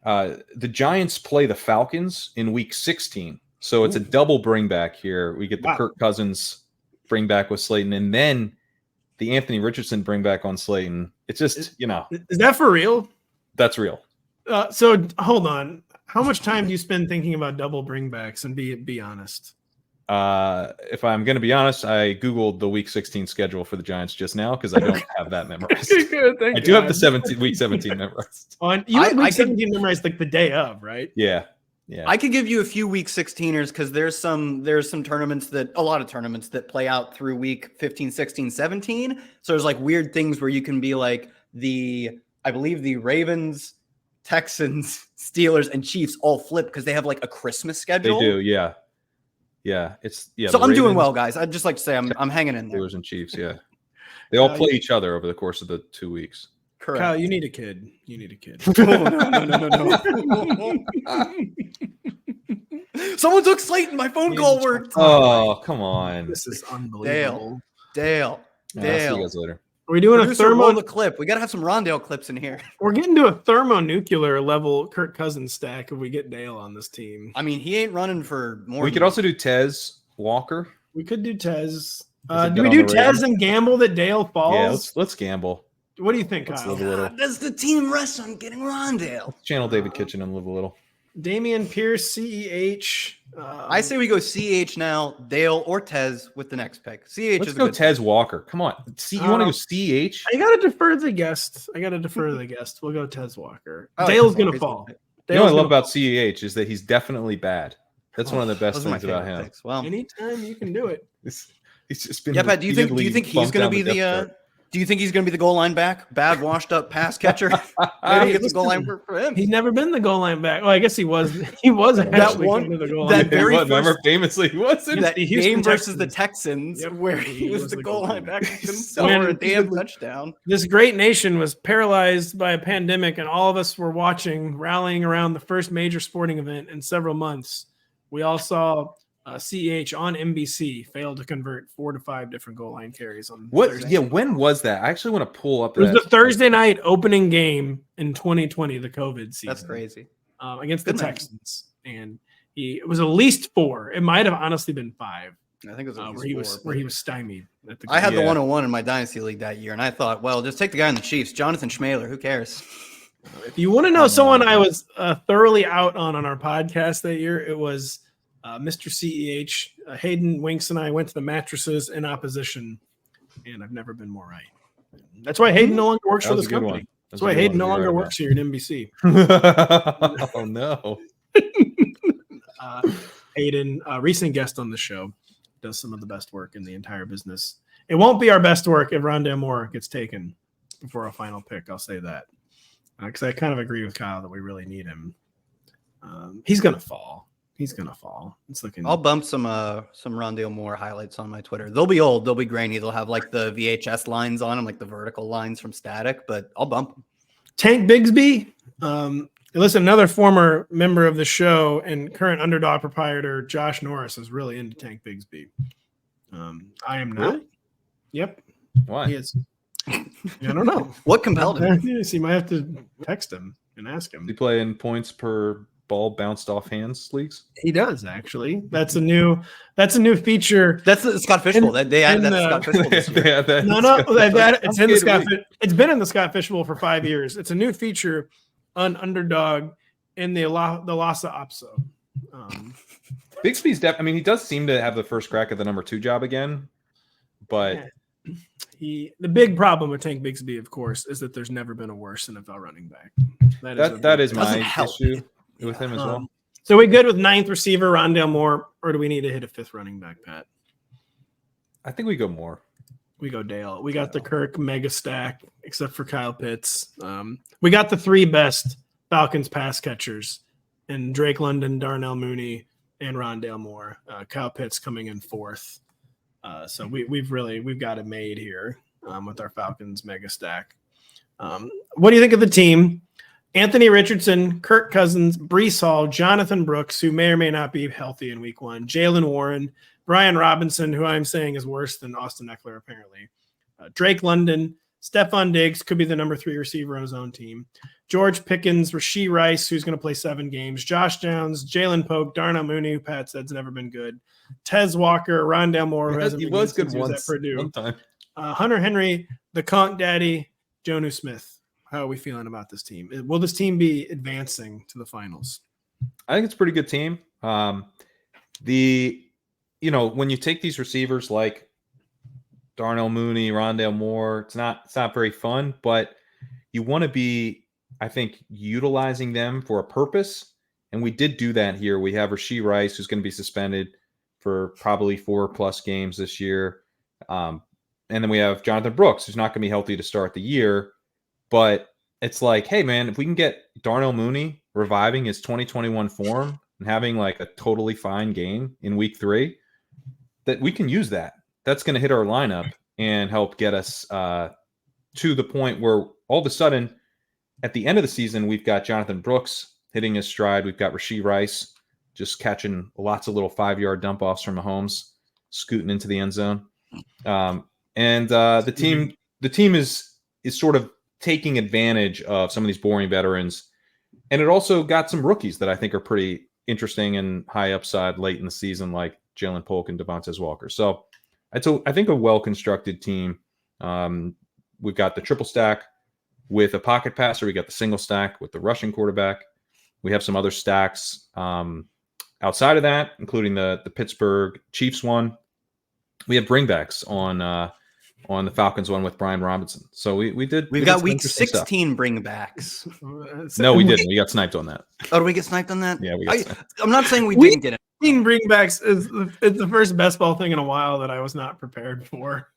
[SPEAKER 2] The Giants play the Falcons in week 16. So it's a double bring back here. We get the Kirk Cousins bring back with Slayton, and then the Anthony Richardson bring back on Slayton. It's just,
[SPEAKER 1] Is that for real?
[SPEAKER 2] That's real.
[SPEAKER 1] So hold on. How much time do you spend thinking about double bringbacks? And be honest.
[SPEAKER 2] If I'm going to be honest, I Googled the week 16 schedule for the Giants just now because I don't have that memorized.
[SPEAKER 1] Good,
[SPEAKER 2] I do have the week 17 memorized.
[SPEAKER 1] You have week 17 memorized like the day of, right?
[SPEAKER 2] Yeah.
[SPEAKER 3] I could give you a few week 16ers because there's some tournaments a lot of tournaments that play out through week 15, 16, 17. So there's like weird things where you can be like I believe the Ravens, Texans, Steelers, and Chiefs all flip because they have like a Christmas schedule.
[SPEAKER 2] They do, yeah. Yeah,
[SPEAKER 3] So I'm doing well, guys. I'd just like to say I'm hanging in there.
[SPEAKER 2] Steelers and Chiefs, yeah. They all play each other over the course of the 2 weeks.
[SPEAKER 1] Correct. Kyle, you need a kid.
[SPEAKER 3] No. Someone took Slayton. My phone call worked.
[SPEAKER 2] Oh, come on.
[SPEAKER 1] This is unbelievable.
[SPEAKER 3] Dale.
[SPEAKER 2] I'll see you guys later.
[SPEAKER 1] Are we doing a
[SPEAKER 3] roll the clip? We got to have some Rondale clips in here.
[SPEAKER 1] We're getting to a thermonuclear level Kirk Cousins stack if we get Dale on this team.
[SPEAKER 3] I mean, he ain't running for more.
[SPEAKER 2] We could also do Tez Walker.
[SPEAKER 1] We could do Tez. Do we do Tez and gamble that Dale falls?
[SPEAKER 2] Yeah, let's gamble.
[SPEAKER 1] What do you think, Kyle?
[SPEAKER 3] Does the team rest on getting Rondale?
[SPEAKER 2] Channel David Kitchen and live a little.
[SPEAKER 1] Damian Pierce, CEH.
[SPEAKER 3] I say we go CH now, Dale or Tez with the next pick. CH
[SPEAKER 2] Let's go Tez Walker. Come on. You want to go CH?
[SPEAKER 1] I got to defer the guest. We'll go Tez Walker. Dale's going to fall.
[SPEAKER 2] You know what I love about CEH is that he's definitely bad. That's one of the best things about him.
[SPEAKER 3] Picks. Well,
[SPEAKER 1] anytime you can do it.
[SPEAKER 2] He's just been.
[SPEAKER 3] Yeah, Pat. Do you think he's going to be the? Do you think he's going to be the goal line back? Bad, washed up pass catcher. Maybe he gets the goal line for him.
[SPEAKER 1] He's never been the goal line back. Well, I guess he was. He was actually the goal line.
[SPEAKER 2] Remember famously he was in
[SPEAKER 3] that game versus the Texans, where he was the goal line back. For a damn touchdown.
[SPEAKER 1] This great nation was paralyzed by a pandemic, and all of us were watching, rallying around the first major sporting event in several months. We all saw CEH on NBC failed to convert 4 to 5 different goal line carries on Thursday.
[SPEAKER 2] Yeah, when was that? I actually want to pull up.
[SPEAKER 1] It was the Thursday night opening game in 2020, the COVID season.
[SPEAKER 3] That's crazy.
[SPEAKER 1] Against the Texans, and it was at least 4. It might have honestly been 5.
[SPEAKER 3] I think it was
[SPEAKER 1] where he was stymied.
[SPEAKER 3] I had the 101 in my dynasty league that year, and I thought, well, just take the guy in the Chiefs, Jonathan Schmaler. Who cares?
[SPEAKER 1] If you want to know someone I was thoroughly out on our podcast that year, it was Mr. CEH. Hayden Winks and I went to the mattresses in opposition, and I've never been more right. That's why Hayden no longer works for this company. That's why Hayden no longer works here at NBC.
[SPEAKER 2] Oh, no.
[SPEAKER 1] Hayden, recent guest on the show, does some of the best work in the entire business. It won't be our best work if Rondale Moore gets taken before a final pick. I'll say that. Because I kind of agree with Kyle that we really need him. He's going to fall. It's looking.
[SPEAKER 3] I'll bump some Rondale Moore highlights on my Twitter. They'll be old. They'll be grainy. They'll have like the VHS lines on them, like the vertical lines from Static. But I'll bump them. Tank
[SPEAKER 1] Bigsby. Listen, another former member of the show and current Underdog proprietor Josh Norris is really into Tank Bigsby. I am not.
[SPEAKER 2] Really?
[SPEAKER 1] Yep.
[SPEAKER 2] Why?
[SPEAKER 1] He is. I don't know.
[SPEAKER 3] What compelled him?
[SPEAKER 1] Yes, you might have to text him and ask him.
[SPEAKER 2] Does he play in points per ball bounced off hands leagues?
[SPEAKER 1] He does, actually. That's a new feature.
[SPEAKER 3] That's the Scott Fishbowl. They added that Scott Fishbowl this year.
[SPEAKER 1] It's in the Scott. It's been in the Scott Fishbowl for 5 years. It's a new feature on Underdog in the Lhasa Apso.
[SPEAKER 2] Bigsby's he does seem to have the first crack at the number 2 job again, but
[SPEAKER 1] the big problem with Tank Bigsby, of course, is that there's never been a worse NFL running back.
[SPEAKER 2] That is my issue with him as well.
[SPEAKER 1] So we good with 9th receiver Rondale Moore, or do we need to hit a 5th running back, Pat?
[SPEAKER 2] I think we go Moore.
[SPEAKER 1] We go Dale. We got the Kirk mega stack, except for Kyle Pitts. We got the 3 best Falcons pass catchers in Drake London, Darnell Mooney, and Rondale Moore. Kyle Pitts coming in 4th. So we've got it made here with our Falcons mega stack. What do you think of the team? Anthony Richardson, Kirk Cousins, Breece Hall, Jonathan Brooks, who may or may not be healthy in week 1, Jalen Warren, Brian Robinson, who I'm saying is worse than Austin Ekeler, apparently. Drake London, Stefon Diggs could be the number 3 receiver on his own team. George Pickens, Rashee Rice, who's going to play 7 games, Josh Downs, Jalen Pope, Darnell Mooney, who Pat said's never been good, Tez Walker, Rondale Moore, who hasn't been good since he was at Purdue,
[SPEAKER 2] one time.
[SPEAKER 1] Hunter Henry, the Conk Daddy, Jonnu Smith. How are we feeling about this team? Will this team be advancing to the finals?
[SPEAKER 2] I think it's a pretty good team. When you take these receivers like Darnell Mooney, Rondale Moore, it's not very fun, but you want to be, I think, utilizing them for a purpose. And we did do that here. We have Rashee Rice, who's going to be suspended for probably 4+ games this year. And then we have Jonathan Brooks, who's not going to be healthy to start the year. But it's like, hey, man, if we can get Darnell Mooney reviving his 2021 form and having like a totally fine game in week 3, that we can use that. That's going to hit our lineup and help get us to the point where all of a sudden at the end of the season, we've got Jonathan Brooks hitting his stride. We've got Rashee Rice just catching lots of little 5-yard dump offs from Mahomes, scooting into the end zone. The team is sort of taking advantage of some of these boring veterans. And it also got some rookies that I think are pretty interesting and high upside late in the season, like Jalen Polk and Devontae Walker. So I think a well-constructed team. We've got the triple stack with a pocket passer. We got the single stack with the rushing quarterback. We have some other stacks outside of that, including the Pittsburgh Chiefs one. We have bringbacks on the Falcons one with Brian Robinson. So we've
[SPEAKER 3] got week 16 bringbacks.
[SPEAKER 2] No, we didn't. We got sniped on that.
[SPEAKER 3] Oh, did we get sniped on that?
[SPEAKER 2] Yeah, we got sniped.
[SPEAKER 3] I'm not saying we didn't get it.
[SPEAKER 1] Bringbacks it's the first best ball thing in a while that I was not prepared for.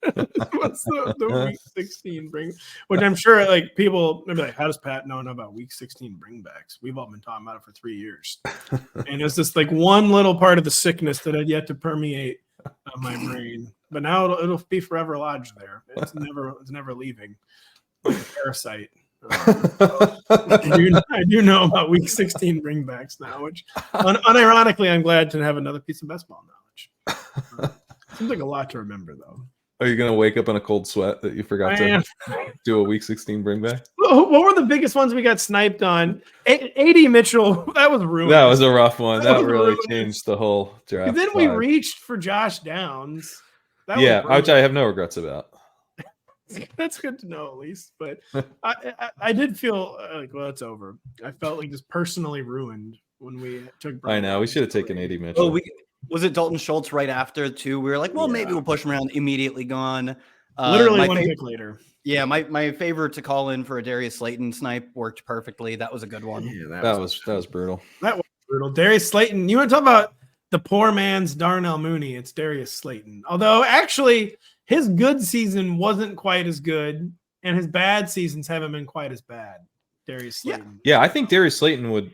[SPEAKER 1] What's the week 16 which I'm sure like people maybe like, how does Pat know about week 16 bringbacks? We've all been talking about it for 3 years. And it's just like one little part of the sickness that had yet to permeate my brain. But now it'll be forever lodged there. It's never leaving. Like a parasite. I do know about week 16 bringbacks now, which unironically I'm glad to have another piece of best ball knowledge. Seems like a lot to remember though.
[SPEAKER 2] Are you going to wake up in a cold sweat that you forgot to do a week 16 bringback?
[SPEAKER 1] What were the biggest ones we got sniped on? AD Mitchell, that was ruined.
[SPEAKER 2] That was a rough one. That really changed the whole draft.
[SPEAKER 1] And then we reached for Josh Downs.
[SPEAKER 2] Which I have no regrets about.
[SPEAKER 1] That's good to know at least. But I did feel like, well, it's over. I felt like just personally ruined when we took Brian.
[SPEAKER 2] I know. We should have taken AD Mitchell.
[SPEAKER 3] Was it Dalton Schultz right after too? We were like, well, maybe we'll push him around. Immediately gone.
[SPEAKER 1] Literally one pick later.
[SPEAKER 3] Yeah, my favorite to call in for a Darius Slayton snipe worked perfectly. That was a good one.
[SPEAKER 2] Yeah, that was brutal.
[SPEAKER 1] That was brutal. Darius Slayton. You want to talk about the poor man's Darnell Mooney? It's Darius Slayton. Although actually his good season wasn't quite as good, and his bad seasons haven't been quite as bad. Darius Slayton.
[SPEAKER 2] Yeah, I think Darius Slayton would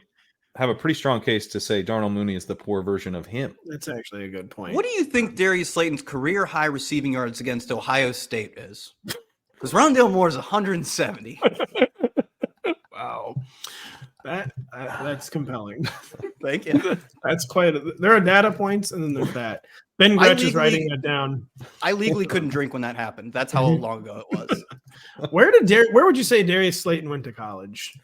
[SPEAKER 2] have a pretty strong case to say Darnell Mooney is the poor version of him.
[SPEAKER 1] That's actually a good point.
[SPEAKER 3] What do you think Darius Slayton's career high receiving yards against Ohio State is? Because Rondale Moore is 170.
[SPEAKER 1] Wow. That's compelling.
[SPEAKER 3] Thank you.
[SPEAKER 1] That's there are data points, and then there's that. Ben Gretsch is writing that down.
[SPEAKER 3] I legally couldn't drink when that happened. That's how long ago it was.
[SPEAKER 1] Where would you say Darius Slayton went to college?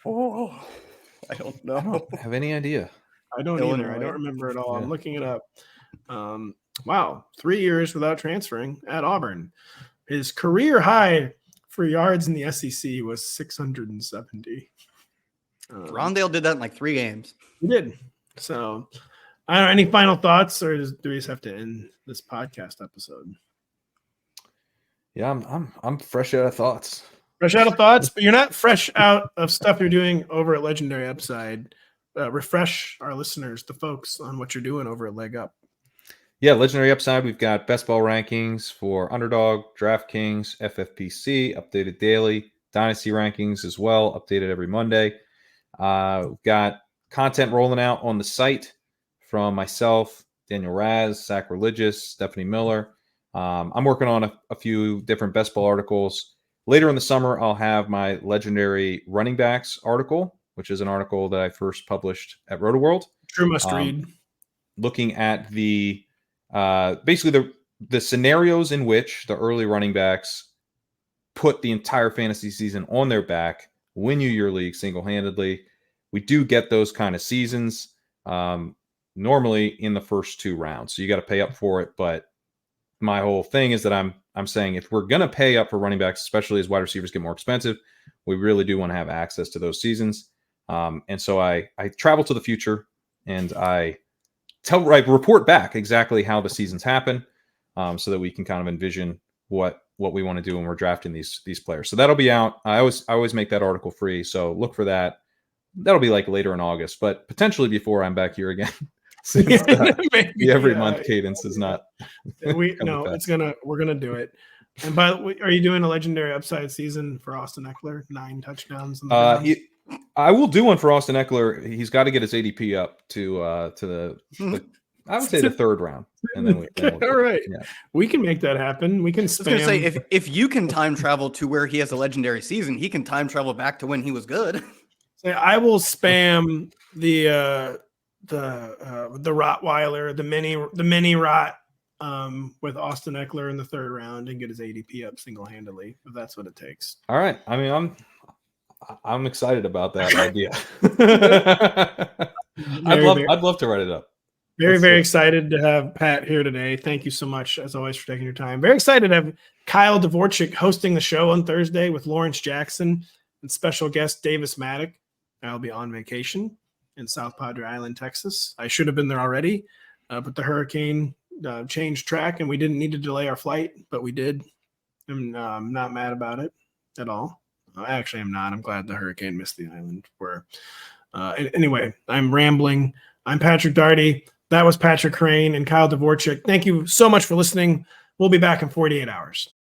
[SPEAKER 3] I don't know.
[SPEAKER 2] I don't have any idea.
[SPEAKER 1] I don't either. I don't remember at all. Yeah. I'm looking it up. Wow. 3 years without transferring at Auburn. His career high for yards in the SEC was 670.
[SPEAKER 3] Rondale did that in like 3 games.
[SPEAKER 1] He did. So, I don't know. Any final thoughts, or do we just have to end this podcast episode?
[SPEAKER 2] Yeah, I'm fresh out of thoughts.
[SPEAKER 1] Fresh out of thoughts, but you're not fresh out of stuff you're doing over at Legendary Upside. Refresh our listeners, the folks, on what you're doing over at Leg Up.
[SPEAKER 2] Yeah, Legendary Upside, we've got best ball rankings for Underdog, DraftKings, FFPC, updated daily, Dynasty rankings as well, updated every Monday. We've got content rolling out on the site from myself, Daniel Raz, Sacrilegious, Stephanie Miller. I'm working on a few different best ball articles. Later in the summer, I'll have my legendary running backs article, which is an article that I first published at Rotoworld.
[SPEAKER 1] True must read.
[SPEAKER 2] Looking at the basically the scenarios in which the early running backs put the entire fantasy season on their back win you your league single-handedly. We do get those kind of seasons normally in the first 2 rounds. So you got to pay up for it. But my whole thing is that I'm saying if we're going to pay up for running backs, especially as wide receivers get more expensive, we really do want to have access to those seasons. And so I travel to the future and I report back exactly how the seasons happen so that we can kind of envision what we want to do when we're drafting these players. So that'll be out. I always make that article free. So look for that. That'll be like later in August, but potentially before I'm back here again. Since the every month cadence is not.
[SPEAKER 1] We're gonna do it. And by the way, are you doing a legendary upside season for Austin Ekeler? 9 touchdowns.
[SPEAKER 2] I will do one for Austin Ekeler. He's got to get his ADP up to the I would say the 3rd round. And then
[SPEAKER 1] all right. Yeah. We can make that happen. We can spam.
[SPEAKER 3] I was going to say, if you can time travel to where he has a legendary season, he can time travel back to when he was good.
[SPEAKER 1] So I will spam the Rottweiler, the mini Rot with Austin Ekeler in the 3rd round and get his ADP up single-handedly, if that's what it takes.
[SPEAKER 2] All right. I mean, I'm excited about that idea. I'd love to write it up.
[SPEAKER 1] Very excited to have Pat here today. Thank you so much, as always, for taking your time. Very excited to have Kyle Dvorchak hosting the show on Thursday with Lawrence Jackson and special guest Davis Maddock. I'll be on vacation in South Padre Island, Texas. I should have been there already, but the hurricane changed track and we didn't need to delay our flight, but we did. I'm not mad about it at all. Actually, I'm not. I'm glad the hurricane missed the island. Anyway, I'm rambling. I'm Patrick Daugherty. That was Patrick Kerrane and Kyle Dvorchak. Thank you so much for listening. We'll be back in 48 hours.